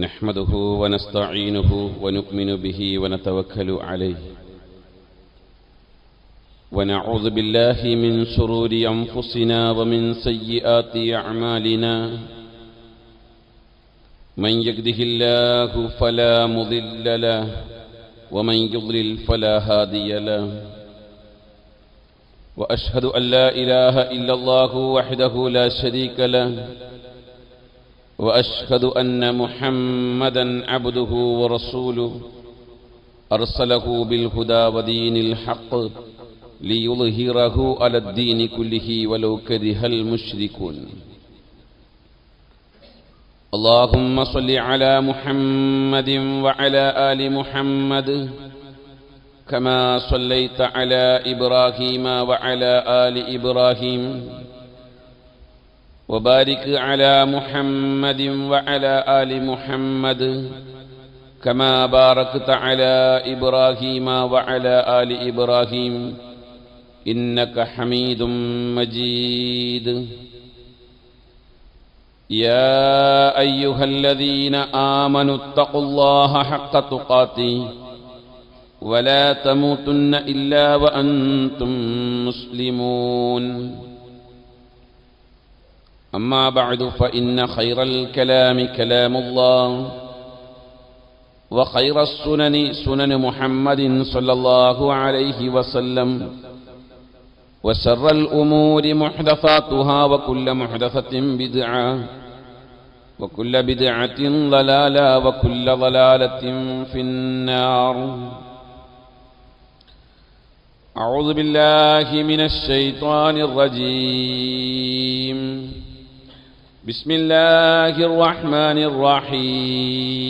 نحمده ونستعينه ونؤمن به ونتوكل عليه ونعوذ بالله من شرور أنفسنا ومن سيئات أعمالنا من يهده الله فلا مضل له ومن يضلل فلا هادي له وأشهد أن لا إله إلا الله وحده لا شريك له وأشهد أن محمدًا عبده ورسوله أرسله بالهدى ودين الحق ليظهره على الدين كله ولو كره المشركون. اللهم صل على محمد وعلى آل محمد كما صليت على إبراهيم وعلى آل إبراهيم وبارك على محمد وعلى آل محمد كما باركت على إبراهيم وعلى آل إبراهيم إنك حميد مجيد. يا أيها الذين آمنوا اتقوا الله حق تقاته ولا تموتن إلا وأنتم مسلمون. أما بعد فإن خير الكلام كلام الله وخير السنن سنن محمد صلى الله عليه وسلم وشر الأمور محدثاتها وكل محدثة بدعة وكل بدعة ضلالة وكل ضلالة في النار. أعوذ بالله من الشيطان الرجيم. بسم الله الرحمن الرحيم.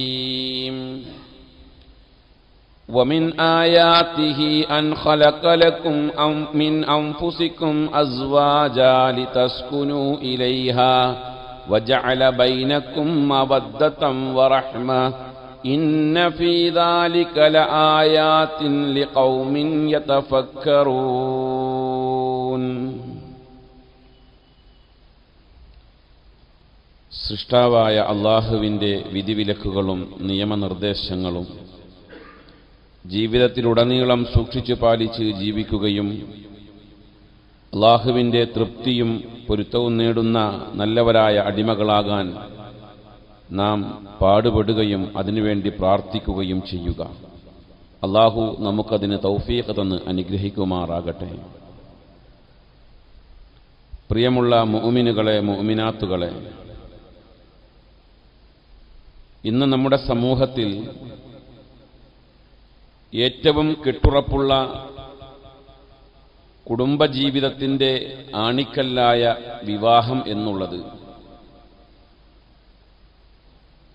ومن آياته أن خلق لكم من أنفسكم أزواجا لتسكنوا إليها وجعل بينكم مودة ورحمة إن في ذلك لآيات لقوم يتفكرون. സൃഷ്ടാവായ അല്ലാഹുവിൻ്റെ വിധിവിലക്കുകളും നിയമനിർദ്ദേശങ്ങളും ജീവിതത്തിലുടനീളം സൂക്ഷിച്ചു പാലിച്ച് ജീവിക്കുകയും അല്ലാഹുവിൻ്റെ തൃപ്തിയും പൊരുത്തവും നേടുന്ന നല്ലവരായ അടിമകളാകാൻ നാം പാടുപെടുകയും അതിനുവേണ്ടി പ്രാർത്ഥിക്കുകയും ചെയ്യുക. അല്ലാഹു നമുക്കതിന് തൗഫീഖ് തന്ന് അനുഗ്രഹിക്കുമാറാകട്ടെ. പ്രിയമുള്ള മുഅ്മിനുകളെ, മുഅ്മിനാത്തുകളെ, ഇന്ന് നമ്മുടെ സമൂഹത്തിൽ ഏറ്റവും കെട്ടുറപ്പുള്ള കുടുംബജീവിതത്തിൻ്റെ ആണിക്കല്ലായ വിവാഹം എന്നുള്ളത്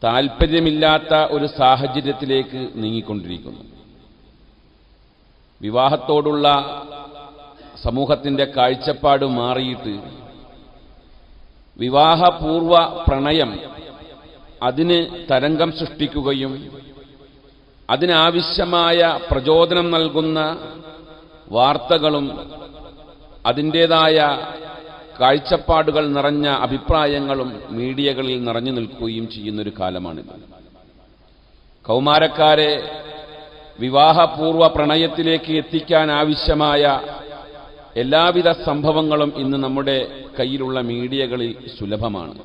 താൽപ്പര്യമില്ലാത്ത ഒരു സാഹചര്യത്തിലേക്ക് നീങ്ങിക്കൊണ്ടിരിക്കുന്നു. വിവാഹത്തോടുള്ള സമൂഹത്തിൻ്റെ കാഴ്ചപ്പാട് മാറിയിട്ട് വിവാഹപൂർവ പ്രണയം അതിന് തരംഗം സൃഷ്ടിക്കുകയും അതിനാവശ്യമായ പ്രചോദനം നൽകുന്ന വാർത്തകളും അതിൻ്റേതായ കാഴ്ചപ്പാടുകൾ നിറഞ്ഞ അഭിപ്രായങ്ങളും മീഡിയകളിൽ നിറഞ്ഞു നിൽക്കുകയും ചെയ്യുന്നൊരു കാലമാണിത്. കൗമാരക്കാരെ വിവാഹപൂർവ പ്രണയത്തിലേക്ക് എത്തിക്കാൻ ആവശ്യമായ എല്ലാവിധ സംഭവങ്ങളും ഇന്ന് നമ്മുടെ കയ്യിലുള്ള മീഡിയകളിൽ സുലഭമാണ്.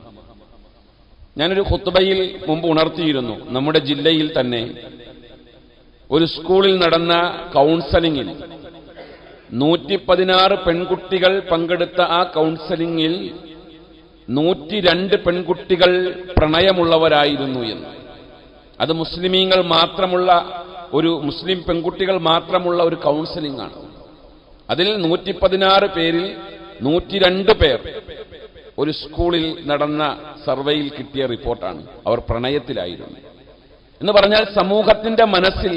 ഞാനൊരു ഖുത്ബയിൽ മുമ്പ് ഉണർത്തിയിരുന്നു, നമ്മുടെ ജില്ലയിൽ തന്നെ ഒരു സ്കൂളിൽ നടന്ന കൗൺസലിംഗിൽ 116 പെൺകുട്ടികൾ പങ്കെടുത്ത ആ കൗൺസലിംഗിൽ 102 പെൺകുട്ടികൾ പ്രണയമുള്ളവരായിരുന്നു എന്ന്. അത് മുസ്ലിമീങ്ങൾ മാത്രമുള്ള മുസ്ലിം പെൺകുട്ടികൾ മാത്രമുള്ള ഒരു കൗൺസലിംഗ് ആണ്. അതിൽ 116 പേരിൽ 102 പേർ ഒരു സ്കൂളിൽ നടന്ന സർവേയിൽ കിട്ടിയ റിപ്പോർട്ടാണ്. അവർ പ്രണയത്തിലായിരുന്നു എന്ന് പറഞ്ഞാൽ സമൂഹത്തിന്റെ മനസ്സിൽ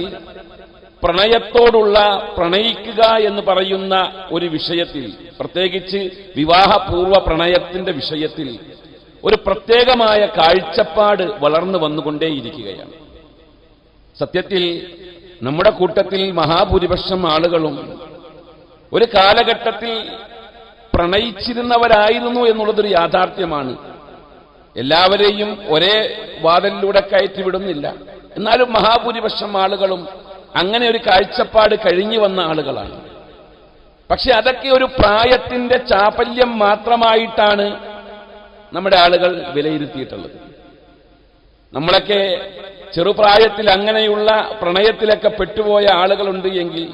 പ്രണയിക്കുക എന്ന് പറയുന്ന ഒരു വിഷയത്തിൽ, പ്രത്യേകിച്ച് വിവാഹപൂർവ പ്രണയത്തിന്റെ വിഷയത്തിൽ ഒരു പ്രത്യേകമായ കാഴ്ചപ്പാട് വളർന്നു വന്നുകൊണ്ടേയിരിക്കുകയാണ്. സത്യത്തിൽ നമ്മുടെ കൂട്ടത്തിൽ മഹാഭൂരിപക്ഷം ആളുകളും ഒരു കാലഘട്ടത്തിൽ പ്രണയിച്ചിരുന്നവരായിരുന്നു എന്നുള്ളതൊരു യാഥാർത്ഥ്യമാണ്. എല്ലാവരെയും ഒരേ വാതിലിലൂടെ കയറ്റി വിടുന്നില്ല. എന്നാലും മഹാഭൂരിപക്ഷം ആളുകളും അങ്ങനെ ഒരു കാഴ്ചപ്പാട് കഴിഞ്ഞു വന്ന ആളുകളാണ്. പക്ഷെ അതൊക്കെ ഒരു പ്രായത്തിന്റെ ചാപല്യം മാത്രമായിട്ടാണ് നമ്മുടെ ആളുകൾ വിലയിരുത്തിയിട്ടുള്ളത്. നമ്മളൊക്കെ ചെറുപ്രായത്തിൽ അങ്ങനെയുള്ള പ്രണയത്തിലൊക്കെ പെട്ടുപോയ ആളുകളുണ്ട് എങ്കിൽ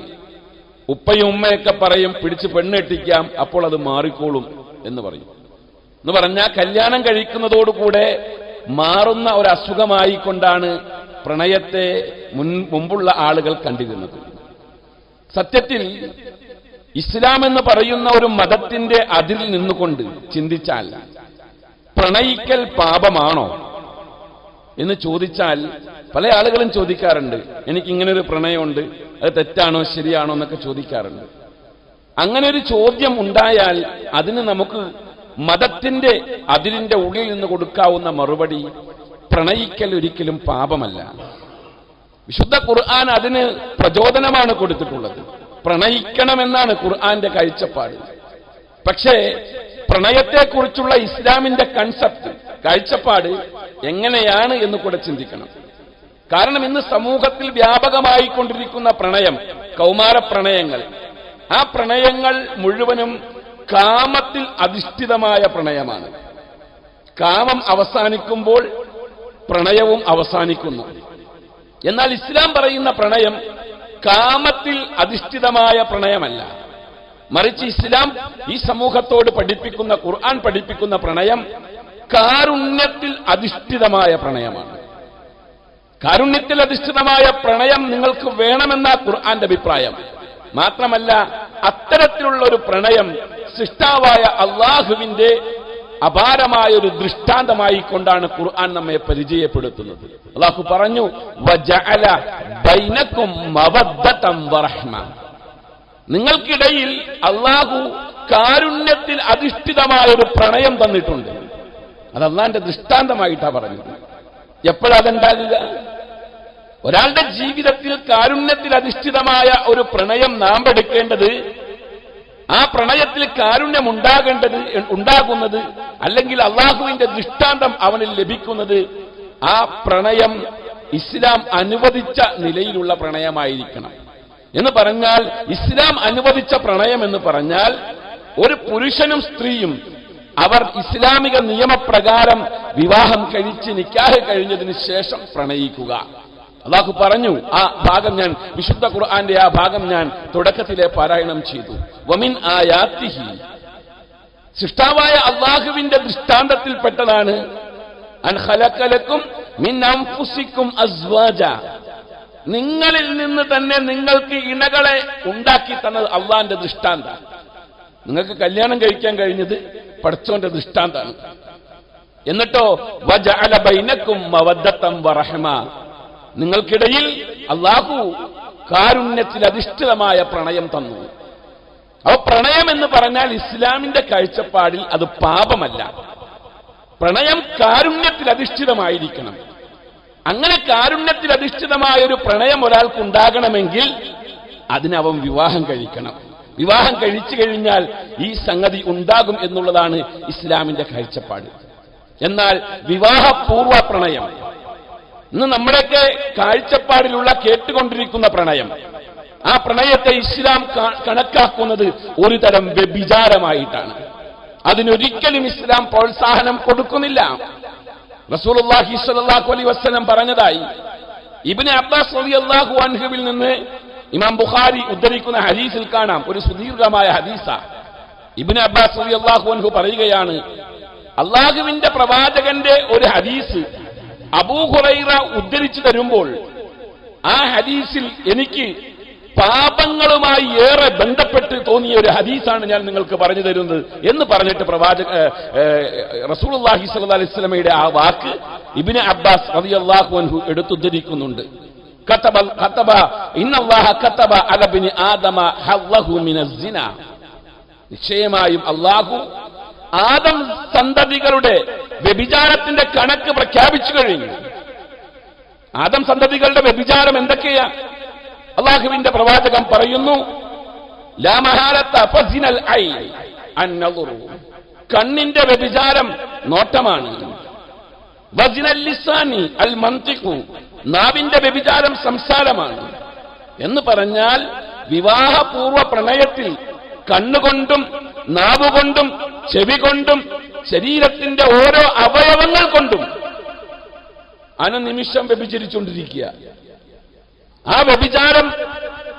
ഉപ്പയും ഉമ്മയൊക്കെ പറയും പിടിച്ച് പെണ്ണെട്ടിക്കാം, അപ്പോൾ അത് മാറിക്കോളും എന്ന് പറയും. എന്ന് പറഞ്ഞാൽ കല്യാണം കഴിക്കുന്നതോടുകൂടെ മാറുന്ന ഒരു അസുഖമായിക്കൊണ്ടാണ് പ്രണയത്തെ മുമ്പുള്ള ആളുകൾ കണ്ടിരുന്നത്. സത്യത്തിൽ ഇസ്ലാം എന്ന് പറയുന്ന ഒരു മതത്തിന്റെ അതിൽ നിന്നുകൊണ്ട് ചിന്തിച്ചാൽ പ്രണയിക്കൽ പാപമാണോ എന്ന് ചോദിച്ചാൽ പല ആളുകളും ചോദിക്കാറുണ്ട്. എനിക്കിങ്ങനൊരു പ്രണയമുണ്ട്, അത് തെറ്റാണോ ശരിയാണോ എന്നൊക്കെ ചോദിക്കാറുണ്ട്. അങ്ങനെ ഒരു ചോദ്യം ഉണ്ടായാൽ അതിന് നമുക്ക് മതത്തിന്റെ അതിരിന്റെ ഉള്ളിൽ നിന്ന് കൊടുക്കാവുന്ന മറുപടി പ്രണയിക്കൽ ഒരിക്കലും പാപമല്ല. വിശുദ്ധ ഖുർആൻ അതിന് പ്രചോദനമാണ് കൊടുത്തിട്ടുള്ളത്. പ്രണയിക്കണമെന്നാണ് ഖുർആന്റെ കാഴ്ചപ്പാട്. പക്ഷേ പ്രണയത്തെക്കുറിച്ചുള്ള ഇസ്ലാമിന്റെ കൺസെപ്റ്റ്, കാഴ്ചപ്പാട് എങ്ങനെയാണ് എന്ന് കൂടെ ചിന്തിക്കണം. കാരണം ഇന്ന് സമൂഹത്തിൽ വ്യാപകമായി കൊണ്ടിരിക്കുന്ന പ്രണയം, കൗമാര പ്രണയങ്ങൾ, ആ പ്രണയങ്ങൾ മുഴുവനും കാമത്തിൽ അധിഷ്ഠിതമായ പ്രണയമാണ്. കാമം അവസാനിക്കുമ്പോൾ പ്രണയവും അവസാനിക്കുന്നു. എന്നാൽ ഇസ്ലാം പറയുന്ന പ്രണയം കാമത്തിൽ അധിഷ്ഠിതമായ പ്രണയമല്ല. മറിച്ച് ഇസ്ലാം ഈ സമൂഹത്തോട് പഠിപ്പിക്കുന്ന, ഖുർആൻ പഠിപ്പിക്കുന്ന പ്രണയം കാരുണ്യത്തിൽ അധിഷ്ഠിതമായ പ്രണയമാണ്. കാരുണ്യത്തിൽ അധിഷ്ഠിതമായ പ്രണയം നിങ്ങൾക്ക് വേണമെന്ന ഖുർആന്റെ അഭിപ്രായം. മാത്രമല്ല അത്തരത്തിലുള്ള ഒരു പ്രണയം സൃഷ്ടാവായ അള്ളാഹുവിന്റെ അപാരമായ ഒരു ദൃഷ്ടാന്തമായി കൊണ്ടാണ് ഖുർആൻ നമ്മെ പരിചയപ്പെടുത്തുന്നത്. അള്ളാഹു പറഞ്ഞു, വജഅല ബൈനകും മവദ്ദതൻ വറഹ്മ. നിങ്ങൾക്കിടയിൽ അള്ളാഹു കാരുണ്യത്തിൽ അധിഷ്ഠിതമായ ഒരു പ്രണയം തന്നിട്ടുണ്ട്. അത് അള്ളാന്റെ ദൃഷ്ടാന്തമായിട്ടാണ് പറഞ്ഞത്. എപ്പോഴതുണ്ടാകുക? ഒരാളുടെ ജീവിതത്തിൽ കാരുണ്യത്തിൽ അധിഷ്ഠിതമായ ഒരു പ്രണയം നാം എടുക്കേണ്ടത്, ആ പ്രണയത്തിൽ കാരുണ്യം ഉണ്ടാകുന്നത്, അല്ലെങ്കിൽ അള്ളാഹുവിന്റെ ദൃഷ്ടാന്തം അവനിൽ ലഭിക്കുന്നത്, ആ പ്രണയം ഇസ്ലാം അനുവദിച്ച നിലയിലുള്ള പ്രണയമായിരിക്കണം. എന്ന് പറഞ്ഞാൽ ഇസ്ലാം അനുവദിച്ച പ്രണയം എന്ന് പറഞ്ഞാൽ ഒരു പുരുഷനും സ്ത്രീയും അവർ ഇസ്ലാമിക നിയമപ്രകാരം വിവാഹം കഴിച്ച് നിക്കാഹ് കഴിഞ്ഞതിന് ശേഷം പ്രണയിക്കുക. അള്ളാഹു പറഞ്ഞു. ആ ഭാഗം ഞാൻ, വിശുദ്ധ ഖുർആന്റെ ആ ഭാഗം ഞാൻ തുടക്കത്തിലെ പാരായണം ചെയ്തു. വമിൻ ആയാത്തിഹി, സൃഷ്ടാവായ അള്ളാഹുവിന്റെ ദൃഷ്ടാന്തത്തിൽപ്പെട്ടതാണ് അൻ ഖലഖലക്കും മിൻ അൻഫുസിക്കും അസ്വാജ, നിങ്ങളിൽ നിന്ന് തന്നെ നിങ്ങൾക്ക് ഇണകളെ ഉണ്ടാക്കി തന്നത് അള്ളാന്റെ ദൃഷ്ടാന്തം. നിങ്ങൾക്ക് കല്യാണം കഴിക്കാൻ കഴിഞ്ഞത് പടച്ചോന്റെ ദൃഷ്ടാന്താണ്. എന്നിട്ടോ വജഅല ബൈനക്കും മവദ്ദതൻ വറഹ്മ, നിങ്ങൾക്കിടയിൽ അള്ളാഹു കാരുണ്യത്തിൽ അധിഷ്ഠിതമായ പ്രണയം തന്നു. അപ്പൊ പ്രണയം എന്ന് പറഞ്ഞാൽ ഇസ്ലാമിന്റെ കാഴ്ചപ്പാടിൽ അത് പാപമല്ല. പ്രണയം കാരുണ്യത്തിൽ അധിഷ്ഠിതമായിരിക്കണം. അങ്ങനെ കാരുണ്യത്തിൽ അധിഷ്ഠിതമായ ഒരു പ്രണയം ഒരാൾക്കുണ്ടാകണമെങ്കിൽ അതിനവൻ വിവാഹം കഴിക്കണം. വിവാഹം കഴിച്ചു കഴിഞ്ഞാൽ ഈ സംഗതി ഉണ്ടാകും എന്നുള്ളതാണ് ഇസ്ലാമിന്റെ കാഴ്ചപ്പാട്. എന്നാൽ വിവാഹപൂർവ പ്രണയം, ഇന്ന് നമ്മുടെയൊക്കെ കാഴ്ചപ്പാടിലുള്ള കേട്ടുകൊണ്ടിരിക്കുന്ന പ്രണയം, ആ പ്രണയത്തെ ഇസ്ലാം കണക്കാക്കുന്നത് ഒരു തരം വ്യഭിചാരമായിട്ടാണ്. അതിനൊരിക്കലും ഇസ്ലാം പ്രോത്സാഹനം കൊടുക്കുന്നില്ല. റസൂലുള്ളാഹി സ്വല്ലല്ലാഹു അലൈഹി വസല്ലം പറഞ്ഞതായി ഇബ്നു അബ്ബാസ് റളിയല്ലാഹു അൻഹുവിൽ നിന്ന് ഇമാം ബുഖാരി ഉദ്ധരിക്കുന്ന ഹദീസിൽ കാണാം. ഒരു സുദീർഘമായ ഹദീസാ. ഇബ്നു അബ്ബാസ് റളിയല്ലാഹു അൻഹു പറയുകയാണ്, അള്ളാഹുവിന്റെ പ്രവാചകന്റെ ഒരു ഹദീസ് അബൂ ഹുറൈറ ഉദ്ധരിച്ചു തരുമ്പോൾ ആ ഹദീസിൽ എനിക്ക് പാപങ്ങളുമായി ഏറെ ബന്ധപ്പെട്ട് തോന്നിയ ഒരു ഹദീസാണ് ഞാൻ നിങ്ങൾക്ക് പറഞ്ഞു തരുന്നത് എന്ന് പറഞ്ഞിട്ട് റസൂലുള്ളാഹി സ്വല്ലല്ലാഹു അലൈഹി വസല്ലമയുടെ ആ വാക്ക് ഇബ്നു അബ്ബാസ് റളിയല്ലാഹു അൻഹു എടുത്തുദ്ധരിക്കുന്നുണ്ട്. കതബ ഇന്നല്ലാഹ കതബ അല ഇബ്നി ആദമ ഹല്ലഹു മിനസ് സിന, നിശ്ചയമായും അല്ലാഹു ആദം സന്തതികളുടെ വ്യഭിചാരത്തിന്റെ കണക്ക് പ്രഖ്യാപിച്ചു കഴിഞ്ഞു. ആദം സന്തതികളുടെ വ്യഭിചാരം എന്തൊക്കെയാ? അള്ളാഹുവിന്റെ പ്രവാചകൻ പറയുന്നു, ലാ മഹാലത ഫസിനൽ ഐൻ അൻ നദറു, കണ്ണിന്റെ വ്യഭിചാരം നോട്ടമാണ്. വസിനൽ ലിസാനി അൽ മന്തിഖു, നാവിന്റെ വ്യഭിചാരം സംസാരമാണ് എന്ന് പറഞ്ഞാൽ വിവാഹപൂർവ പ്രണയത്തിൽ കണ്ണുകൊണ്ടും നാവുകൊണ്ടും ചെവി കൊണ്ടും ശരീരത്തിന്റെ ഓരോ അവയവങ്ങൾ കൊണ്ടും അനുനിമിഷം വ്യഭിചരിച്ചുകൊണ്ടിരിക്കുക. ആ വ്യഭിചാരം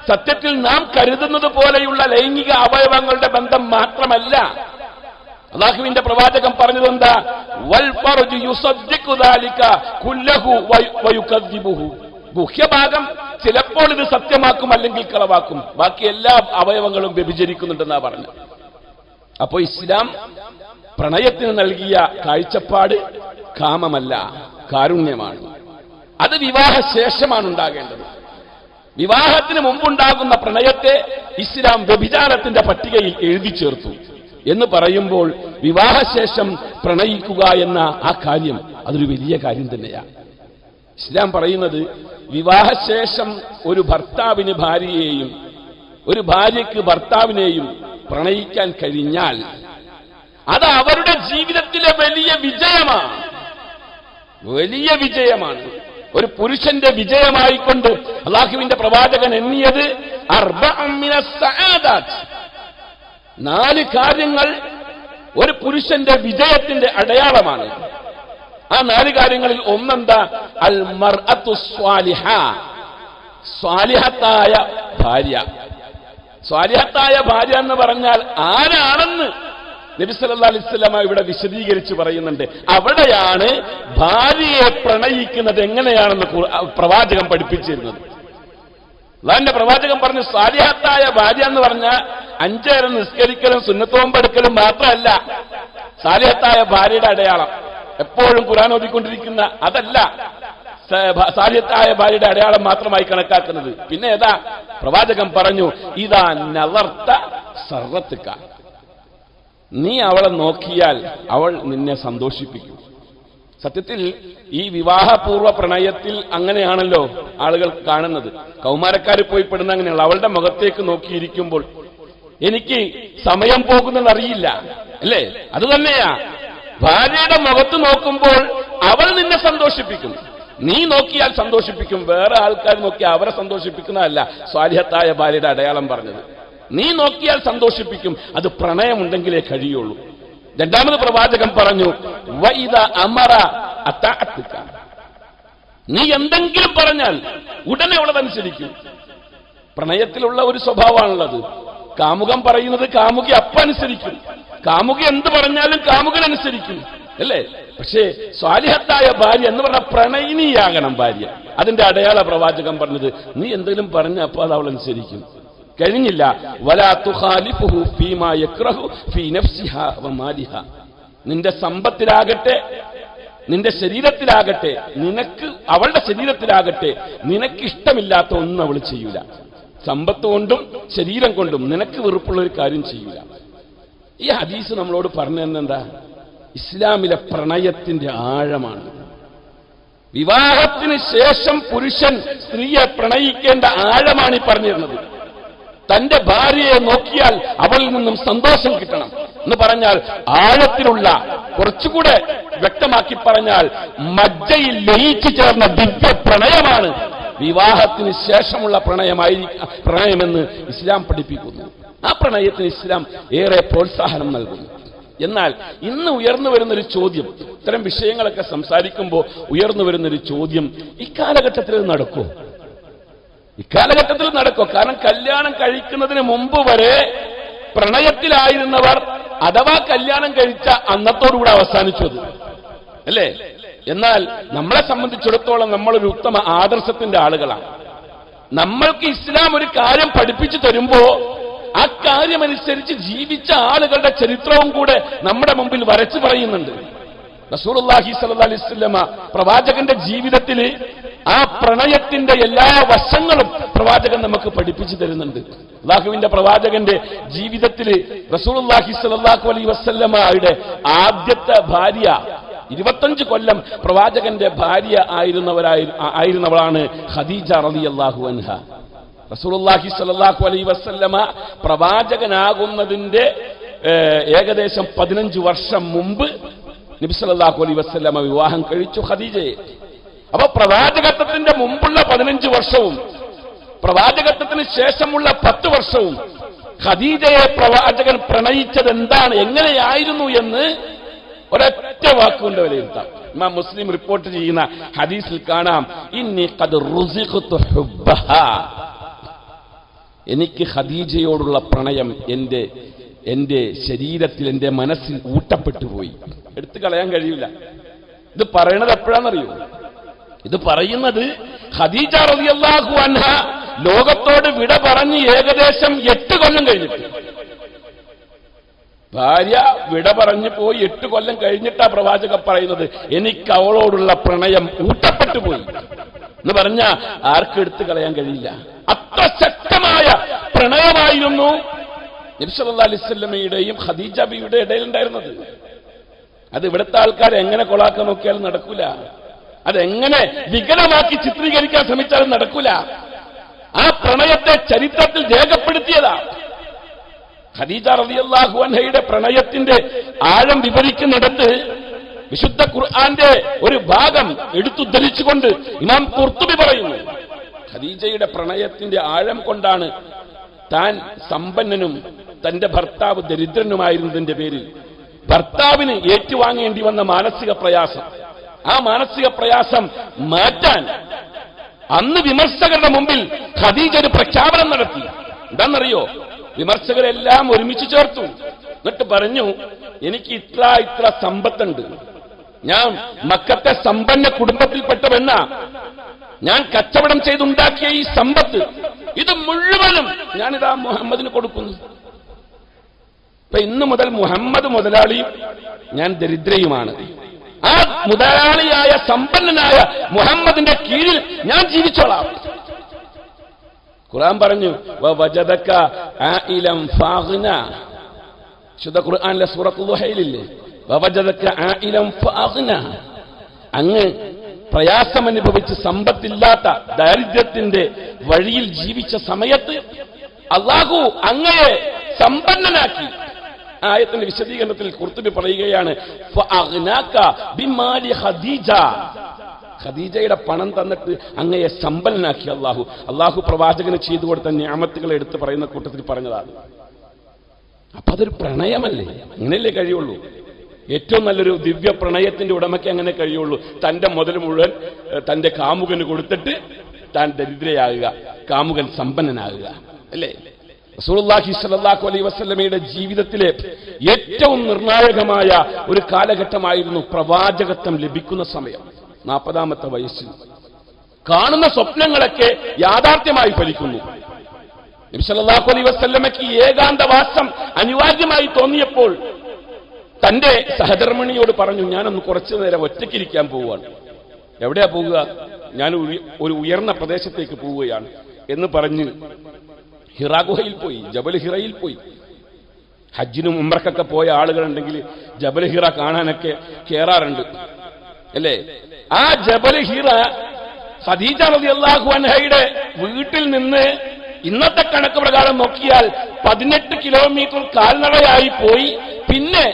സത്യത്തിൽ നാം കരുതുന്നത് പോലെയുള്ള ലൈംഗിക അവയവങ്ങളുടെ ബന്ധം മാത്രമല്ല. അല്ലാഹുവിന്റെ പ്രവാചകൻ പറഞ്ഞത് എന്താ? വൽ ഫർജു യുസദ്ദിഖു ദാലിക കുല്ലഹു വയുകദ്ദിബുഹു. ഗുഹ്യഭാഗം ചിലപ്പോൾ ഇത് സത്യമാക്കും, അല്ലെങ്കിൽ കളവാക്കും. ബാക്കി എല്ലാ അവയവങ്ങളും വ്യഭിചരിക്കുന്നുണ്ടെന്നാ പറഞ്ഞു. അപ്പോ ഇസ്ലാം പ്രണയത്തിന് നൽകിയ കാഴ്ചപ്പാട് കാമമല്ല, കാരുണ്യമാണ്. അത് വിവാഹശേഷമാണ് ഉണ്ടാകേണ്ടത്. വിവാഹത്തിന് മുമ്പുണ്ടാകുന്ന പ്രണയത്തെ ഇസ്ലാം വ്യഭിചാരത്തിന്റെ പട്ടികയിൽ എഴുതി ചേർത്തു എന്ന് പറയുമ്പോൾ വിവാഹശേഷം പ്രണയിക്കുക എന്ന ആ കാര്യം അതൊരു വലിയ കാര്യം തന്നെയാണ്. ഇസ്ലാം പറയുന്നത് വിവാഹശേഷം ഒരു ഭർത്താവിന് ഭാര്യയെയും ഒരു ഭാര്യയ്ക്ക് ഭർത്താവിനെയും പ്രണയിക്കാൻ കഴിഞ്ഞാൽ അത് അവരുടെ ജീവിതത്തിലെ വലിയ വിജയമാണ്, വലിയ വിജയമാണ്. ഒരു പുരുഷന്റെ വിജയമായിക്കൊണ്ട് അല്ലാഹുവിന്റെ പ്രവാചകൻ എണ്ണിയത് 4 കാര്യങ്ങൾ ഒരു പുരുഷന്റെ വിജയത്തിന്റെ അടയാളമാണ്. ആ 4 കാര്യങ്ങളിൽ ഒന്നെന്താ? അൽ മർഅത്തു സ്വാലിഹ, സ്വാലിഹത്തായ ഭാര്യ. സ്വാലിഹത്തായ ഭാര്യ എന്ന് പറഞ്ഞാൽ ആരാണെന്ന് നബി സല്ലല്ലാഹു അലൈഹി വസല്ലം ഇവിടെ വിശദീകരിച്ച് പറയുന്നുണ്ട്. അവിടെയാണ് ഭാര്യയെ പ്രണയിക്കുന്നത് എങ്ങനെയാണെന്ന് പ്രവാചകൻ പഠിപ്പിച്ചിരുന്നത്. അല്ലാഹുവിന്റെ പ്രവാചകൻ പറഞ്ഞു, സ്വാലിഹത്തായ ഭാര്യ എന്ന് പറഞ്ഞാൽ 5 നേരം നിസ്കരിക്കലും സുന്നത്ത് നോമ്പ് എടുക്കലും മാത്രമല്ല സ്വാലിഹത്തായ ഭാര്യയുടെ അടയാളം. എപ്പോഴും ഖുർആൻ ഓതിക്കൊണ്ടിരിക്കുന്ന അതല്ല സ്വാലിഹത്തായ ഭാര്യയുടെ അടയാളം മാത്രമായി കണക്കാക്കുന്നത്. പിന്നെ ഏതാ? പ്രവാചകൻ പറഞ്ഞു, ഇദാ നളർത സർറത്തുക, നീ അവളെ നോക്കിയാൽ അവൾ നിന്നെ സന്തോഷിപ്പിക്കും. സത്യത്തിൽ ഈ വിവാഹപൂർവ്വ പ്രണയത്തിൽ അങ്ങനെയാണല്ലോ ആളുകൾ കാണുന്നത്. കൗമാരക്കാർ പോയി പെടുന്ന അങ്ങനെയുള്ള അവളുടെ മുഖത്തേക്ക് നോക്കിയിരിക്കുമ്പോൾ എനിക്ക് സമയം പോകുന്നതറിയില്ല, അല്ലേ? അതുതന്നെയാ ഭാര്യയുടെ മുഖത്ത് നോക്കുമ്പോൾ അവൾ നിന്നെ സന്തോഷിപ്പിക്കും. നീ നോക്കിയാൽ സന്തോഷിപ്പിക്കും. വേറെ ആൾക്കാർ നോക്കിയാൽ അവരെ സന്തോഷിപ്പിക്കുന്നതല്ല സ്വാലിഹത്തായ ഭാര്യയുടെ അടയാളം പറഞ്ഞത്. നീ നോക്കിയാൽ സന്തോഷിപ്പിക്കും. അത് പ്രണയമുണ്ടെങ്കിലേ കഴിയുള്ളൂ. രണ്ടാമത് പ്രവാചകൻ പറഞ്ഞു, വഇദ അമറ അതഅതുക, നീ എന്തെങ്കിലും പറഞ്ഞാൽ ഉടനെ ഉള്ളതനുസരിക്കും. പ്രണയത്തിലുള്ള ഒരു സ്വഭാവമാണുള്ളത്. കാമുകൻ പറയുന്നത് കാമുകി അനുസരിക്കും. കാമുകി എന്ത് പറഞ്ഞാലും കാമുകനനുസരിക്കും, അല്ലേ? പക്ഷേ സ്വാലിഹത്തായ ഭാര്യ എന്ന് പറഞ്ഞ പ്രണയിനിയാകണം ഭാര്യ. അതിന്റെ അടയാള പ്രവാചകൻ പറഞ്ഞത്, നീ എന്തെങ്കിലും പറഞ്ഞ അപ്പോൾ അത് അവൾ അനുസരിക്കും. കഴിഞ്ഞില്ല, വലാ തുഖാലിഫുഹു ഫീമാ യക്റഹു ഫീ നഫ്സിഹാ വമാലിഹ, നിന്റെ സമ്പത്തിലാകട്ടെ നിന്റെ ശരീരത്തിലാകട്ടെ അവളുടെ ശരീരത്തിലാകട്ടെ നിനക്കിഷ്ടമില്ലാത്ത ഒന്നും അവൾ ചെയ്യൂല. സമ്പത്ത് കൊണ്ടും ശരീരം കൊണ്ടും നിനക്ക് വെറുപ്പുള്ള ഒരു കാര്യം ചെയ്യൂല. ഈ ഹദീസ് നമ്മളോട് പറഞ്ഞു തന്നെന്താ? ഇസ്ലാമിലെ പ്രണയത്തിന്റെ ആഴമാണ്. വിവാഹത്തിന് ശേഷം പുരുഷൻ സ്ത്രീയെ പ്രണയിക്കേണ്ട ആഴമാണ് ഈ പറഞ്ഞിരുന്നത്. തന്റെ ഭാര്യയെ നോക്കിയാൽ അവളിൽ നിന്നും സന്തോഷം കിട്ടണം എന്ന് പറഞ്ഞാൽ ആഴത്തിലുള്ള, കുറച്ചുകൂടെ വ്യക്തമാക്കി പറഞ്ഞാൽ മജ്ജയിൽ ലയിച്ചു ചേർന്ന ദിവ്യ പ്രണയമാണ് വിവാഹത്തിന് ശേഷമുള്ള പ്രണയമെന്ന് ഇസ്ലാം പഠിപ്പിക്കുന്നു. ആ പ്രണയത്തിന് ഇസ്ലാം ഏറെ പ്രോത്സാഹനം നൽകുന്നു. എന്നാൽ ഇന്ന് ഉയർന്നു വരുന്നൊരു ചോദ്യം, ഇത്തരം വിഷയങ്ങളൊക്കെ സംസാരിക്കുമ്പോൾ ഉയർന്നു വരുന്നൊരു ചോദ്യം, ഇക്കാലഘട്ടത്തിൽ നടക്കുമോ? ഇക്കാലഘട്ടത്തിൽ നടക്കും. കാരണം കല്യാണം കഴിക്കുന്നതിന് മുമ്പ് വരെ പ്രണയത്തിലായിരുന്നവർ അഥവാ കല്യാണം കഴിച്ച അന്നത്തോടുകൂടെ അവസാനിച്ചു അത്, അല്ലേ? എന്നാൽ നമ്മളെ സംബന്ധിച്ചിടത്തോളം നമ്മളൊരു ഉത്തമ ആദർശത്തിന്റെ ആളുകളാണ്. നമ്മൾക്ക് ഇസ്ലാം ഒരു കാര്യം പഠിപ്പിച്ചു തരുമ്പോ ആ കാര്യമനുസരിച്ച് ജീവിച്ച ആളുകളുടെ ചരിത്രവും കൂടെ നമ്മുടെ മുമ്പിൽ വരച്ചു പറയുന്നുണ്ട്. റസൂലുള്ളാഹി സ്വല്ലല്ലാഹു അലൈഹി വസല്ലമ പ്രവാചകന്റെ ജീവിതത്തിൽ ആ പ്രണയത്തിന്റെ എല്ലാ വശങ്ങളും പ്രവാചകൻ നമുക്ക് പഠിപ്പിച്ചു തരുന്നുണ്ട്. അല്ലാഹുവിന്റെ പ്രവാചകന്റെ ജീവിതത്തിൽ റസൂലുള്ളാഹി സ്വല്ലല്ലാഹു അലൈഹി വസല്ലമയുടെ ആദ്യത്തെ ഭാര്യ 25 കൊല്ലം പ്രവാചകന്റെ ഭാര്യ ആയിരുന്നവളാണ് ഖദീജ റളിയല്ലാഹു അൻഹ. റസൂലുള്ളാഹി സ്വല്ലല്ലാഹു അലൈഹി വസല്ലമ പ്രവാചകനാകുന്നതിന്റെ ഏകദേശം 15 വർഷം മുമ്പ് നബി സല്ലല്ലാഹു അലൈഹി വസല്ലമ വിവാഹം കഴിച്ചു ഖദീജയെ. അപ്പൊ പ്രവാചകത്വത്തിന്റെ മുമ്പുള്ള 15 വർഷവും പ്രവാചകത്വത്തിന് ശേഷമുള്ള 10 വർഷവും ഖദീജയെ പ്രവാചകൻ പ്രണയിച്ചത് എന്താണ്, എങ്ങനെയായിരുന്നു എന്ന് ഒരൊറ്റ വാക്കുകൊണ്ട് വിലയിരുത്താം. ഇമാം മുസ്ലിം റിപ്പോർട്ട് ചെയ്യുന്ന ഹദീസിൽ കാണാം, ഇന്നി ഖദ് റുസിഖ്തു ഹുബ്ബഹാ, എനിക്ക് ഖദീജയോടുള്ള പ്രണയം എന്റെ ശരീരത്തിൽ, എന്റെ മനസ്സിൽ ഊട്ടപ്പെട്ടു പോയി. എടുത്തു കളയാൻ കഴിയില്ല. ഇത് പറയണത് എപ്പോഴാണെന്നറിയോ? ഇത് പറയുന്നത് ഖദീജ റളിയല്ലാഹു അൻഹ ലോകത്തോട് വിട പറഞ്ഞ് ഏകദേശം 8 കൊല്ലം കഴിഞ്ഞിട്ട്. ഭാര്യ വിട പറഞ്ഞു പോയി 8 കൊല്ലം കഴിഞ്ഞിട്ടാ പ്രവാചകൻ പറയുന്നത് എനിക്ക് അവളോടുള്ള പ്രണയം ഊട്ടപ്പെട്ടു പോയി എന്ന് പറഞ്ഞ ആർക്കും എടുത്തു കളയാൻ കഴിയില്ല. അത്ര ശക്തമായ പ്രണയമായിരുന്നു നബി സല്ലല്ലാഹു അലൈഹി വസല്ലമയുടെയും ഖദീജ ബിയുടെ ഇടയിലുണ്ടായിരുന്നത്. അത് ഇവിടുത്തെ ആൾക്കാർ എങ്ങനെ കൊളാക്കാൻ നോക്കിയാലും നടക്കൂല. അതെങ്ങനെ വികലമാക്കി ചിത്രീകരിക്കാൻ ശ്രമിച്ചാലും നടക്കൂല. ആ പ്രണയത്തെ ചരിത്രത്തിൽ രേഖപ്പെടുത്തിയതാ. ഖദീജ റളിയല്ലാഹു അൻഹയുടെ പ്രണയത്തിന്റെ ആഴം വിവരിക്കുന്നിടത്ത് വിശുദ്ധ ഖുർആന്റെ ഒരു ഭാഗം എടുത്തുദ്ധരിച്ചുകൊണ്ട് ഇമാം ഖുർത്തുബി പറയുന്നു, ഖദീജയുടെ പ്രണയത്തിന്റെ ആഴം കൊണ്ടാണ് താൻ സമ്പന്നനും തന്റെ ഭർത്താവ് ദരിദ്രനുമായിരുന്നതിന്റെ പേരിൽ ഭർത്താവിന് ഏറ്റുവാങ്ങേണ്ടി വന്ന മാനസിക പ്രയാസം, ആ മാനസിക പ്രയാസം മാറ്റാൻ അന്ന് വിമർശകരുടെ മുമ്പിൽ ഖദീജ ഒരു പ്രഖ്യാപനം നടത്തി. എന്താണെന്നറിയോ? വിമർശകരെല്ലാം ഒരുമിച്ച് ചേർത്തു. എന്നിട്ട് പറഞ്ഞു, എനിക്ക് ഇത്ര സമ്പത്തുണ്ട്, ഞാൻ മക്കത്തെ സമ്പന്ന കുടുംബത്തിൽപ്പെട്ടവെന്ന, ഞാൻ കച്ചവടം ചെയ്തുണ്ടാക്കിയ ഈ സമ്പത്ത് ഇത് മുഴുവനും ഞാനിതാ മുഹമ്മദിന് കൊടുക്കുന്നു. ഇപ്പൊ ഇന്നു മുതൽ മുഹമ്മദ് മുതലാളിയും ഞാൻ ദരിദ്രയുമാണ്. ആ മുതലാളിയായ സമ്പന്നനായ മുഹമ്മദിന്റെ കീഴിൽ ഞാൻ ജീവിച്ചോളാം. ഖുർആൻ പറഞ്ഞു, വവജദക ആയിലൻ ഫാഗ്ന. ശുദ്ധ ഖുർആനിലെ സൂറത്തുൽ ദുഹയിലില്ലേ, വവജദക ആയിലൻ ഫാഗ്ന, അങ്ങ് പ്രയാസം അനുഭവിച്ച് സമ്പത്തില്ലാത്ത ദാരിദ്ര്യത്തിന്റെ വഴിയിൽ ജീവിച്ച സമയത്ത് അല്ലാഹു അങ്ങയെ സമ്പന്നനാക്കി. ആയത്തിന്റെ വിശദീകരണത്തിൽ ഖുർത്തുബി പറയുകയാണ്, ഫഅഗ്നാക ബിമാലി ഖദീജ, ഖദീജയുടെ പണം തന്നിട്ട് അങ്ങയെ സമ്പന്നനാക്കി അല്ലാഹു പ്രവാചകന് ചെയ്തു കൊടുത്ത നിഅമത്തുകളെ എടുത്ത് പറയുന്ന കൂട്ടത്തിൽ പറഞ്ഞതാണ്. അപ്പൊ അതൊരു പ്രണയമല്ലേ? അങ്ങനെയല്ലേ കഴിയുള്ളൂ? ഏറ്റവും നല്ലൊരു ദിവ്യ പ്രണയത്തിന്റെ ഉടമയ്ക്ക് അങ്ങനെ കഴിയുള്ളൂ. തന്റെ മുതൽ മുഴുവൻ തന്റെ കാമുകന് കൊടുത്തിട്ട് താൻ ദരിദ്രയാകുക, കാമുകൻ സമ്പന്നനാകുക, അല്ലേ? റസൂലുള്ളാഹി സ്വല്ലല്ലാഹു അലൈഹി വസല്ലമയുടെ ജീവിതത്തിലെ ഏറ്റവും നിർണായകമായ ഒരു കാലഘട്ടമായിരുന്നു പ്രവാചകത്വം ലഭിക്കുന്ന സമയം. 40-ാമത്തെ വയസ്സിൽ കാണുന്ന സ്വപ്നങ്ങളൊക്കെ യാഥാർത്ഥ്യമായി ഫലിക്കുന്നു. നബി സല്ലല്ലാഹു അലൈഹി വസല്ലമയ്ക്ക് ഏകാന്തവാസം അനിവാര്യമായി തോന്നിയപ്പോൾ തന്റെ സഹധർമ്മിണിയോട് പറഞ്ഞു, ഞാനൊന്ന് കുറച്ചു നേരം ഒറ്റയ്ക്കിരിക്കാൻ പോവുകയാണ്. എവിടെയാ പോവുക? ഞാൻ ഒരു ഉയർന്ന പ്രദേശത്തേക്ക് പോവുകയാണ് എന്ന് പറഞ്ഞ് ഹിറാ ഗുഹയിൽ പോയി, ജബൽ ഹിറയിൽ പോയി. ഹജ്ജിനും ഉംറക്കൊക്കെ പോയ ആളുകളുണ്ടെങ്കിൽ ജബൽ ഹിറ കാണാനൊക്കെ കേറാറുണ്ട്, അല്ലേ? ആ ജബൽ ഹിറ ഖദീജ റളിയല്ലാഹു അൻഹയുടെ വീട്ടിൽ നിന്ന് ഇന്നത്തെ കണക്ക് പ്രകാരം നോക്കിയാൽ 18 കിലോമീറ്റർ കാൽനടയായി പോയി. പിന്നെ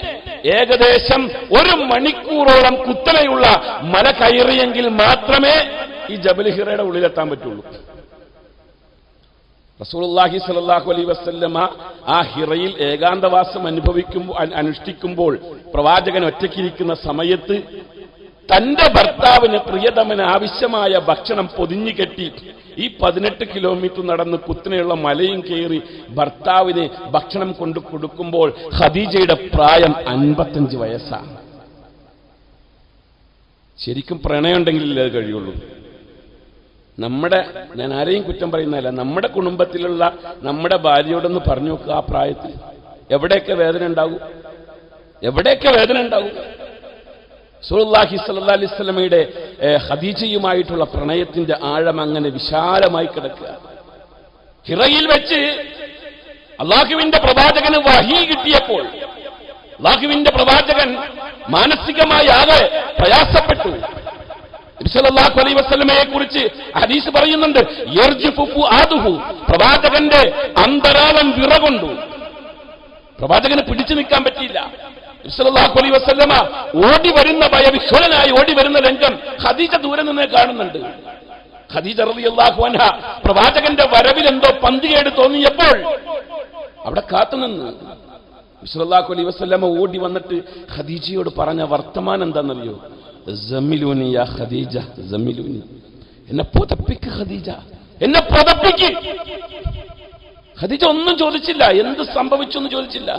ഏകദേശം 1 മണിക്കൂറോളം കുത്തനെയുള്ള മല കയറിയെങ്കിൽ മാത്രമേ ഈ ജബൽ ഹിറയുടെ ഉള്ളിലെത്താൻ പറ്റുള്ളൂ. റസൂലുള്ളാഹി സ്വല്ലല്ലാഹു അലൈഹി വസല്ലമ ആ ഹിറയിൽ ഏകാന്തവാസം അനുഷ്ഠിക്കുമ്പോൾ പ്രവാചകൻ ഒറ്റയ്ക്കിരിക്കുന്ന സമയത്ത് തന്റെ ഭർത്താവിന് പ്രിയതമന് ആവശ്യമായ ഭക്ഷണം പൊതിഞ്ഞു കെട്ടി ഈ 18 കിലോമീറ്റർ നടന്ന് കുത്തനെയുള്ള മലയും കയറി ഭർത്താവിന് ഭക്ഷണം കൊണ്ടു കൊടുക്കുമ്പോൾ ഖദീജയുടെ പ്രായം 55 വയസ്സാണ്. ശരിക്കും പ്രണയമുണ്ടെങ്കിലേ അത് കഴിയുള്ളൂ. ഞാൻ ആരെയും കുറ്റം പറയുന്നതല്ല, നമ്മുടെ കുടുംബത്തിലുള്ള നമ്മുടെ ഭാര്യയോടൊന്ന് പറഞ്ഞു നോക്കുക, ആ പ്രായത്തിൽ എവിടെയൊക്കെ വേദന ഉണ്ടാകും, എവിടെയൊക്കെ വേദന ഉണ്ടാകും. റസൂലുള്ളാഹി സ്വല്ലല്ലാഹു അലൈഹി വസല്ലമയുടെ ഖദീജയുമായിട്ടുള്ള പ്രണയത്തിന്റെ ആഴം അങ്ങനെ വിശാലമായി കിടക്കുക. ഹിറയിൽ വെച്ച് അല്ലാഹുവിന്റെ പ്രവാചകന് വഹീ കിട്ടിയപ്പോൾ അല്ലാഹുവിന്റെ പ്രവാചകൻ മാനസികമായി ആകെ പ്രയാസപ്പെട്ടു. നബി സല്ലല്ലാഹു അലൈഹി വസല്ലമയെ കുറിച്ച് ഹദീസ് പറയുന്നുണ്ട്, യർജിഫു ഫുആദുഹു, പ്രവാചകന്റെ അന്തരാളം വിറകൊണ്ടു. പ്രവാചകന് പിടിച്ചു നിൽക്കാൻ പറ്റിയില്ല. സല്ലല്ലാഹു അലൈഹി വസല്ലമ ഓടി വരുന്ന ഭയവിഹ്വലനായി ഓടി വരുന്ന രംഗം ഖദീജ ദൂരെ നിന്ന് കാണുന്നുണ്ട്. ഖദീജ റളിയല്ലാഹു അൻഹ പ്രവാചകന്റെ വരവിൽ എന്തോ പന്തികേട് തോന്നിയപ്പോൾ അവിടെ കാത്തുനിന്ന് സല്ലല്ലാഹു അലൈഹി വസല്ലമ ഓടി വന്നിട്ട് ഖദീജയോട് പറഞ്ഞ വർത്തമാനം എന്താണെന്നറിയോ? സമ്മിലൂനി യാ ഖദീജ, സമ്മിലൂനി, എന്നെ പുതപ്പിക്ക് ഖദീജ, എന്നെ പുതപ്പിക്ക്. ഖദീജ ഒന്നും ചോദിച്ചില്ല, എന്ത് സംഭവിച്ചു എന്ന് ചോദിച്ചില്ല.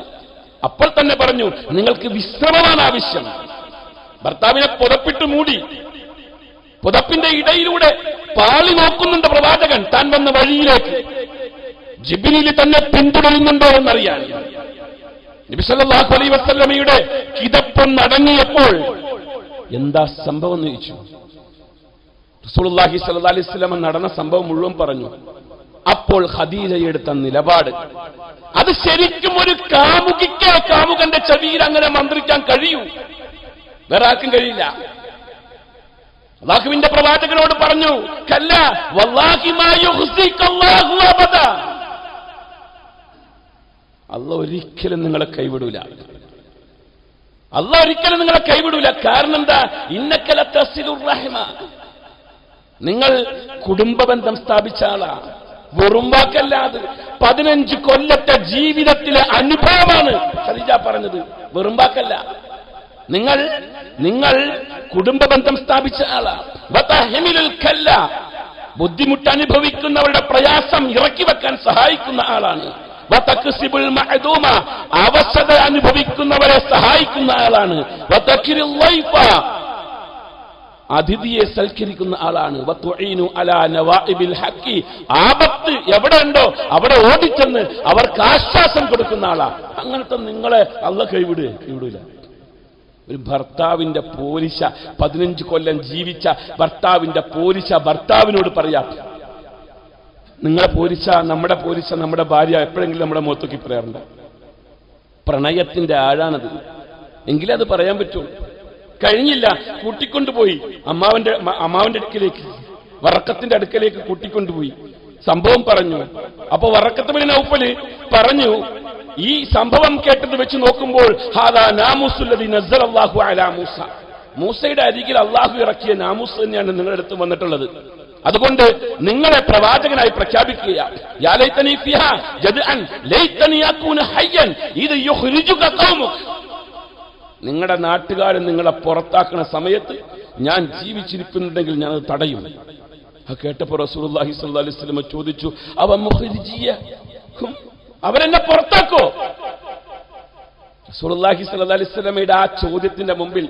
അപ്പോൾ തന്നെ പറഞ്ഞു, നിങ്ങൾക്ക് വിശ്രമമാണ് ആവശ്യം. ഭർത്താവിനെ പുതപ്പിട്ട് മൂടി. പുതപ്പിന്റെ ഇടയിലൂടെ പാളി നോക്കുന്നുണ്ട് പ്രവാചകൻ താൻ വന്ന വഴിയിലേക്ക്. ജിബ്രീൽ തന്നെ പിന്തുടരുന്നുണ്ടോ എന്നറിയാൻ. നബി സല്ലല്ലാഹു അലൈഹി വസല്ലമയുടെ കിതപ്പ് നടങ്ങിയപ്പോൾ എന്താ സംഭവം എന്ന് ചോദിച്ചു. റസൂലുള്ളാഹി സ്വല്ലല്ലാഹു അലൈഹി വസല്ലം നടന്ന സംഭവം മുഴുവൻ പറഞ്ഞു. അപ്പോൾ ഖദീജ എടുത്ത നിലപാട്, അത് ശരിക്കും ഒരു കാമുകിക്ക് കാമുകന്റെ ചെവിയിൽ അങ്ങനെ മന്ത്രിക്കാൻ കഴിയൂ, വേറെ ആർക്കും കഴിയില്ല. അല്ലാഹുവിന്റെ പ്രവാചകനോട് പറഞ്ഞു, കല്ല വല്ലാഹി മാ യുഖ്സികല്ലാഹു അബദ, അല്ലാഹു ഒരിക്കലും നിങ്ങളെ കൈവിടൂല, അല്ലാഹു ഒരിക്കലും നിങ്ങളെ കൈവിടൂല. കാരണം എന്താ? ഇന്നക ലതസിലുർ റഹ്മ, നിങ്ങൾ കുടുംബബന്ധം സ്ഥാപിച്ച ആളാ. വെറും വാക്കല്ലാതെ 15 കൊല്ലത്തെ ജീവിതത്തിലെ അനുഭവമാണ് ഖദീജ പറഞ്ഞത്, വെറും വാക്കല്ല. നിങ്ങൾ കുടുംബബന്ധം സ്ഥാപിച്ച ആളാ. വതഹ്മിലുൽ കല്ല, ബുദ്ധിമുട്ട് അനുഭവിക്കുന്നവരുടെ പ്രയാസം ഇറക്കി വെക്കാൻ സഹായിക്കുന്ന ആളാണ്. വതക്സിബുൽ മഅദൂമ, അവശത അനുഭവിക്കുന്നവരെ സഹായിക്കുന്ന ആളാണ്. വതക്രിൽ ലൈഫ, അതിഥിയെ സൽക്കരിക്കുന്ന ആളാണ്. വതുഈനു അലാ നവാഇബിൽ ഹഖി, ആപത്ത് എവിടെ ഉണ്ടോ അവിടെ ഓടിച്ചെന്ന് അവർക്ക് ആശ്വാസം കൊടുക്കുന്ന ആളാ. അങ്ങനത്തെ നിങ്ങളെ അല്ലാഹു കൈവിടൂല. ഒരു ഭർത്താവിന്റെ പോരിശ, 15 കൊല്ലം ജീവിച്ച ഭർത്താവിന്റെ പോരിശ ഭർത്താവിനോട് പറയാം, നിങ്ങളെ പോരിശ, നമ്മുടെ പോരിശ നമ്മുടെ ഭാര്യ എപ്പോഴെങ്കിലും നമ്മുടെ മുഖത്തൊക്കെ പറയാറുണ്ട്. പ്രണയത്തിന്റെ ആഴാണത്, എങ്കിലേ അത് പറയാൻ പറ്റുള്ളൂ. കഴിഞ്ഞില്ല, കൂട്ടിക്കൊണ്ടുപോയി അമ്മാവന്റെ അടുക്കലേക്ക്, വറക്കത്തിന്റെ അടുക്കലേക്ക് കൂട്ടിക്കൊണ്ടുപോയി. സംഭവം പറഞ്ഞു. അപ്പൊ വറക്കത്ത് ബിൻ നൗഫൽ പറഞ്ഞു, ഈ സംഭവം കേട്ടത് വെച്ച് നോക്കുമ്പോൾ ഹാദാ നാമുസുല്ലദി നസ്സലല്ലാഹു അലാ മൂസ, മൂസയുടെ അരികിൽ അള്ളാഹു ഇറക്കിയ നാമുസ് തന്നെയാണ് നിങ്ങളുടെ അടുത്ത് വന്നിട്ടുള്ളത്. അതുകൊണ്ട് നിങ്ങളെ പ്രവാചകനായി പ്രഖ്യാപിക്കുക. യാ ലൈതനി ഫിഹാ ജദ്അൻ ലൈതനി അകൂന ഹയ്യൻ ഇദ് യുഖ്രിജുക ഖൗമുക, നിങ്ങളുടെ നാട്ടുകാരൻ നിങ്ങളെ പുറത്താക്കുന്ന സമയത്ത് ഞാൻ ജീവിച്ചിരിക്കുന്നുണ്ടെങ്കിൽ ഞാൻ അത് തടയും. അത് കേട്ടപ്പോൾ റസൂലുള്ളാഹി സ്വല്ലല്ലാഹു അലൈഹി വസല്ലം ചോദിച്ചു, അവ മുഖ്രിജിയ, അവരെന്നെ പുറത്താക്കോ? റസൂലുള്ളാഹി സ്വല്ലല്ലാഹു അലൈഹി വസല്ലമയുടെ ആ ചോദ്യത്തിന്റെ മുമ്പിൽ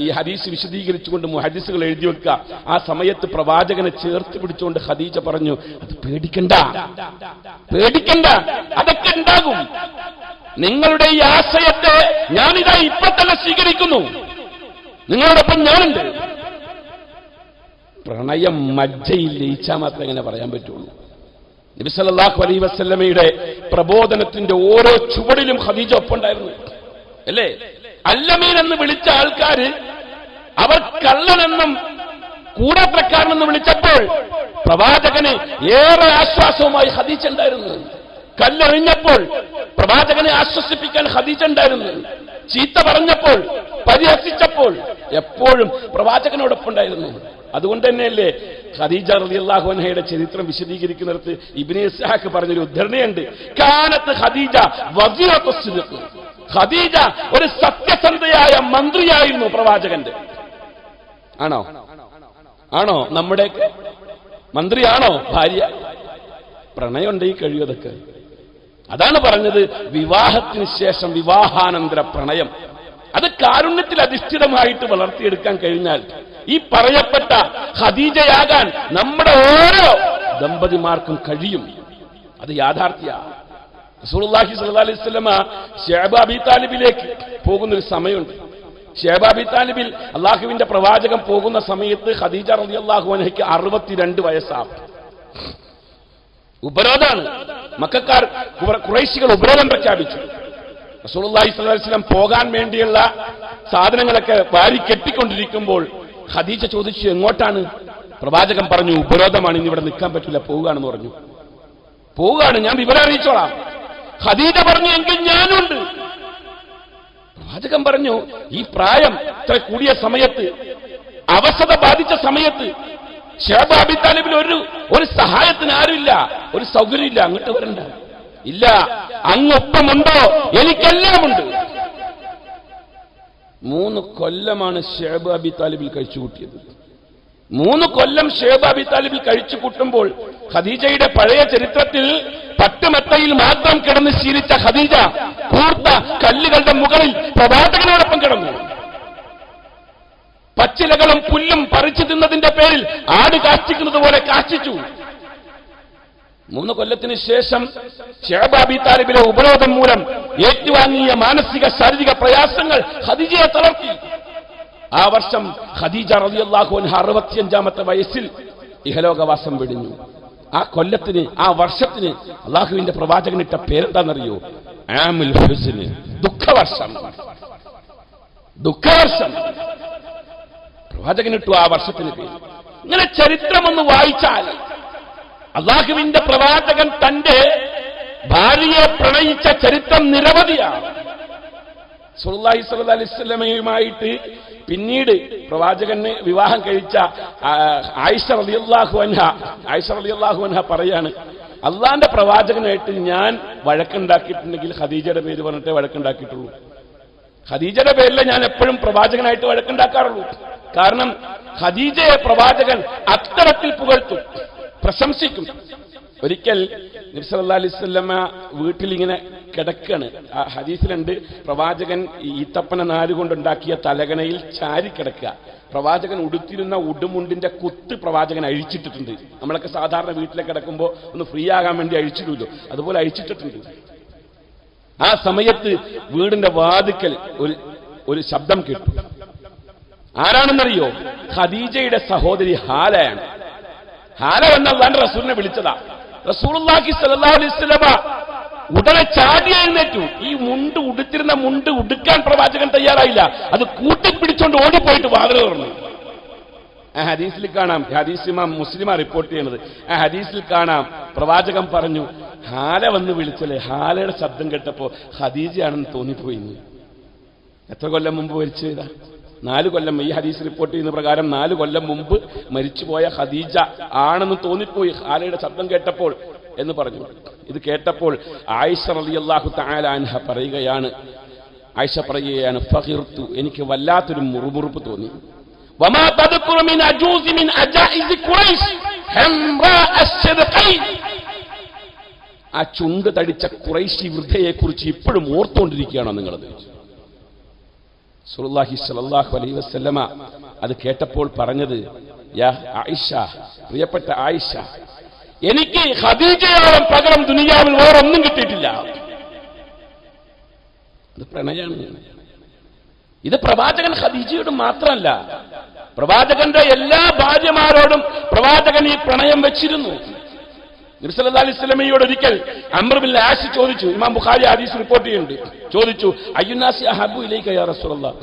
ഈ ഹദീസ് വിശദീകരിച്ചുകൊണ്ട് മുഹദ്ദിസുകൾ എഴുതി വെക്കുക. ആ സമയത്ത് പ്രവാചകനെ ചേർത്ത് പിടിച്ചുകൊണ്ട് ഖദീജ പറഞ്ഞു, അത് പേടിക്കണ്ട, അതൊക്കെ ഉണ്ടാകും. നിങ്ങളുടെ ഈ ആശയത്തെ ഞാനിതാ ഇപ്പൊ തന്നെ സ്വീകരിക്കുന്നു, നിങ്ങളോടൊപ്പം ഞാനുണ്ട്. പ്രണയം മജ്ജയിൽ ലയിച്ചാൽ മാത്രമേ എങ്ങനെ പറയാൻ പറ്റുള്ളൂ. നബി സല്ലല്ലാഹു അലൈഹി വസല്ലമയുടെ പ്രബോധനത്തിന്റെ ഓരോ ചുവടിലും ഖദീജ ഒപ്പുണ്ടായിരുന്നു, അല്ലേ? അല്ലമീൻ എന്ന് വിളിച്ച ആൾക്കാര് അവർ കള്ളനെന്നും കൂടത്രക്കാരനെന്ന് വിളിച്ചപ്പോൾ പ്രവാചകന് ഏറെ ആശ്വാസവുമായി ഖദീജ ഉണ്ടായിരുന്നു. കല്ലെറിഞ്ഞപ്പോൾ പ്രവാചകനെ ആശ്വസിപ്പിക്കാൻ ഖദീജ ഉണ്ടായിരുന്നു. ചീത്ത പറഞ്ഞപ്പോൾ, പരിഹസിച്ചപ്പോൾ എപ്പോഴും പ്രവാചകനോടൊപ്പമുണ്ടായിരുന്നു. അതുകൊണ്ട് തന്നെയല്ലേ ഖദീജ റളിയല്ലാഹു അൻഹയുടെ ചരിത്രം വിശദീകരിക്കുന്നിടത്ത് ഇബ്നു ഇസ്ഹാഖ് പറഞ്ഞൊരു ഉദ്ധരണിയുണ്ട്, കാനത്ത് ഖദീജ വസീറത്തു സിദ്ഖ്, ഖദീജ ഒരു സത്യസന്ധയായ മന്ത്രിയായിരുന്നു പ്രവാചകന്റെ. ആണോ നമ്മുടെ മന്ത്രിയാണോ ഭാര്യ? പ്രണയം ഉണ്ടെങ്കിൽ കഴിയുമതൊക്കെ. അതാണ് പറഞ്ഞത്, വിവാഹത്തിന് ശേഷം വിവാഹാനന്തര പ്രണയം അത് കാരുണ്യത്തിൽ അധിഷ്ഠിതമായിട്ട് വളർത്തിയെടുക്കാൻ കഴിഞ്ഞാൽ ഈ പറയപ്പെട്ട ഖദീജയാകാൻ നമ്മുടെ ഓരോ ദമ്പതിമാർക്കും കഴിയും. അത് യാഥാർത്ഥ്യമാണ്. റസൂലുള്ളാഹി സ്വല്ലല്ലാഹു അലൈഹി വസല്ലമ ശഅബ് അബീ താലിബിലേക്ക് പോകുന്നൊരു സമയമുണ്ട്. ശഅബ് അബീ താലിബിൽ അള്ളാഹുവിന്റെ പ്രവാചകൻ പോകുന്ന സമയത്ത് ഖദീജ റളിയല്ലാഹു അൻഹയ്ക്ക് 62 വയസ്സാണ്. ഉപരോധാണ്. മക്കക്കാർ ഖുറൈശികൾ ഉപരോധം പ്രഖ്യാപിച്ചു. റസൂലുള്ളാഹി സ്വല്ലല്ലാഹു അലൈഹി വസല്ലം പോകാൻ വേണ്ടിയുള്ള സാധനങ്ങളൊക്കെ വാരി കെട്ടിക്കൊണ്ടിരിക്കുമ്പോൾ ഖദീജ ചോദിച്ചു, എങ്ങോട്ടാണ്? പ്രവാചകൻ പറഞ്ഞു, ഉപരോധമാണ്, ഇനി ഇവിടെ നിൽക്കാൻ പറ്റില്ല, പോവുകയാണെന്ന് പറഞ്ഞു. പോവുകയാണ്, ഞാൻ വിവരം അറിയിച്ചോളാം. ഖദീജ പറഞ്ഞു, എങ്കിൽ ഞാനുണ്ട്. പ്രവാചകൻ പറഞ്ഞു, ഈ പ്രായം ഇത്ര കൂടിയ സമയത്ത്, അവശത ബാധിച്ച സമയത്ത് ശൈബ് അബി താലിബിൽ ഒരു സഹായത്തിന് ആരുമില്ല, ഒരു സൗകര്യമില്ല, അങ്ങോട്ട് വരണ്ട. ഇല്ല, അങ്ങൊപ്പമുണ്ടോ? എനിക്കെല്ലാമുണ്ട്. 3 കൊല്ലമാണ് ശൈബ് അബി താലിബിൽ കഴിച്ചുകൂട്ടിയത്. 3 കൊല്ലം ശൈബ് അബി താലിബിൽ കഴിച്ചു കൂട്ടുമ്പോൾ ഖദീജയുടെ പഴയ ചരിത്രത്തിൽ പട്ടുമെത്തയിൽ മാത്രം കിടന്ന് ശീലിച്ച ഖദീജ കൂർത്ത കല്ലുകളുടെ മുകളിൽ പ്രവാചകനോടൊപ്പം കിടന്നു. പച്ചിലകളും പുല്ലും പറിച്ചു തിന്നതിന്റെ പേരിൽ ആട് കാഷ്ടിക്കുന്നത് പോലെ കാഷ്ടിച്ചു. 3 കൊല്ലത്തിന് ശേഷം ശൈബ് അബി താലിബിലെ ഉപരോധം മൂലം ഏറ്റുവാങ്ങിയ മാനസിക ശാരീരിക പ്രയാസങ്ങൾ ഖദീജയെ തളർത്തി. ആ വർഷം ഖദീജ റളിയല്ലാഹു അൻഹ 65-ാമത്തെ വയസ്സിൽ ഇഹലോകവാസം വെടിഞ്ഞു. ആ കൊല്ലത്തിന്, ആ വർഷത്തിന് അള്ളാഹുവിന്റെ പ്രവാചകനിട്ട പേരെന്താണെന്നറിയോ? ആമുൽ ഹുസ്ൻ, ദുഃഖവർഷം. ദുഃഖവർഷം പ്രവാചകനിട്ടു ആ വർഷത്തിന് പേര്. ഇങ്ങനെ ചരിത്രമൊന്ന് വായിച്ചാൽ അള്ളാഹുവിന്റെ പ്രവാചകൻ തന്റെ ഭാര്യയെ പ്രണയിച്ച ചരിത്രം നിരവധിയാണ്. റസൂലുള്ളാഹി സ്വല്ലല്ലാഹു അലൈഹി വസല്ലമയുമായിട്ട് പിന്നീട് പ്രവാചകന് വിവാഹം കഴിച്ച ആയിഷ റളിയല്ലാഹു അൻഹ പറയാണ്, അള്ളാന്റെ പ്രവാചകനായിട്ട് ഞാൻ വഴക്കുണ്ടാക്കിയിട്ടുണ്ടെങ്കിൽ ഖദീജയുടെ പേര് പറഞ്ഞിട്ടേ വഴക്കുണ്ടാക്കിയിട്ടുള്ളൂ. ഖദീജയുടെ പേരിൽ ഞാൻ എപ്പോഴും പ്രവാചകനായിട്ട് വഴക്കുണ്ടാക്കാറുള്ളൂ. കാരണം ഖദീജയെ പ്രവാചകൻ അത്തരത്തിൽ പുകഴ്ത്തും, പ്രശംസിക്കും. ഒരിക്കൽ നബി സല്ലല്ലാഹു അലൈഹി വസല്ലമ വീട്ടിലിങ്ങനെ കിടക്കാണ്. ആ ഹദീസിലുണ്ട്, പ്രവാചകൻ ഈത്തപ്പന നാരുകൊണ്ടുണ്ടാക്കിയ തലകണയിൽ ചാരിക്കിടക്കുക. പ്രവാചകൻ ഉടുത്തിരുന്ന ഉടുമുണ്ടിന്റെ കുത്ത് പ്രവാചകൻ അഴിച്ചിട്ടിട്ടുണ്ട്. നമ്മളൊക്കെ സാധാരണ വീട്ടിലേക്ക് കിടക്കുമ്പോൾ ഒന്ന് ഫ്രീ ആകാൻ വേണ്ടി അഴിച്ചിടുമല്ലോ, അതുപോലെ അഴിച്ചിട്ടിട്ടുണ്ട്. ആ സമയത്ത് വീടിന്റെ വാതിക്കൽ ഒരു ശബ്ദം കേട്ടു. ആരാണെന്നറിയോ? ഖദീജയുടെ സഹോദരി ഹാലയാണ്. ഹാല എന്ന അല്ലാഹുവിന്റെ റസൂലിനെ വിളിച്ചതാ. റസൂലുള്ളാഹി സ്വല്ലല്ലാഹു അലൈഹി വസല്ലമ ഉടനെ ചാടി എഴുന്നേറ്റു. ഈ മുണ്ട് ഉടുത്തിരുന്ന മുണ്ട് ഉടുക്കാൻ പ്രവാചകൻ തയ്യാറായില്ല. അത് കൂട്ടിപ്പിടിച്ചുകൊണ്ട് ഓടിപ്പോയിട്ട് വാതിൽ തുറന്നു. ആ ഹദീസിൽ കാണാം, ഹദീസ് ഇമാം മുസ്ലിമാ റിപ്പോർട്ട് ചെയ്യുന്നത്. ആ ഹദീസിൽ കാണാം, പ്രവാചകൻ പറഞ്ഞു, ഹാല വന്ന് വിളിച്ചല്ലേ, ഹാലയുടെ ശബ്ദം കേട്ടപ്പോ ഖദീജയാണെന്ന് തോന്നിപ്പോയി. എത്ര കൊല്ലം മുമ്പ് മരിച്ചതാ? 4 കൊല്ലം. ഈ ഹദീസ് റിപ്പോർട്ട് ചെയ്യുന്ന പ്രകാരം 4 കൊല്ലം മുമ്പ് മരിച്ചുപോയ ഖദീജ ആണെന്ന് തോന്നിപ്പോയി ഹാലയുടെ ശബ്ദം കേട്ടപ്പോൾ എന്ന് പറഞ്ഞു. ഇത് കേട്ടപ്പോൾ ആയിഷ റളിയല്ലാഹു തആല അൻഹ പറയുകയാണ്, ഫഖിർതു, എനിക്ക് വല്ലാത്തൊരു മുറുമുറുപ്പ് തോന്നി. വമാ തദ്കുറു മിൻ അജൂസ് മിൻ അജായിസ് ഖുറൈശ് ഹംറാ അശ്ശദഖൈൻ, ആ ചുണ്ട് തടിച്ച ഖുറൈശി വൃദ്ധയെ കുറിച്ച് ഇപ്പോഴും ഓർത്തുകൊണ്ടിരിക്കുകയാണോ നിങ്ങളത്? റസൂലുള്ളാഹി സ്വല്ലല്ലാഹു അലൈഹി വസല്ലമ അത് കേട്ടപ്പോൾ പറഞ്ഞത്, യാ ആയിഷ, പ്രിയപ്പെട്ട ആയിഷ, എനിക്ക് ഖദീജയോളം പകരം ദുനിയാവിൽ വേറൊന്നും കിട്ടിയിട്ടില്ല. ഇത് പ്രണയാണ്. ഇത് പ്രവാചകൻ ഖദീജയോട് മാത്രമല്ല, പ്രവാചകന്റെ എല്ലാ ഭാര്യമാരോടും പ്രവാചകൻ ഈ പ്രണയം വെച്ചിരുന്നു. നബി സല്ലല്ലാഹു അലൈഹി വസല്ലമയോട് ഒരിക്കൽ അംർ ബിൻ ആസ് ചോദിച്ചു, ഇമാം ബുഖാരി ഹദീസ് റിപ്പോർട്ട് ചെയ്യുന്നുണ്ട്, ചോദിച്ചു, അയ്യുന്നാസി അഹബ്ബു ഇലൈക യാ റസൂലല്ലാഹ്,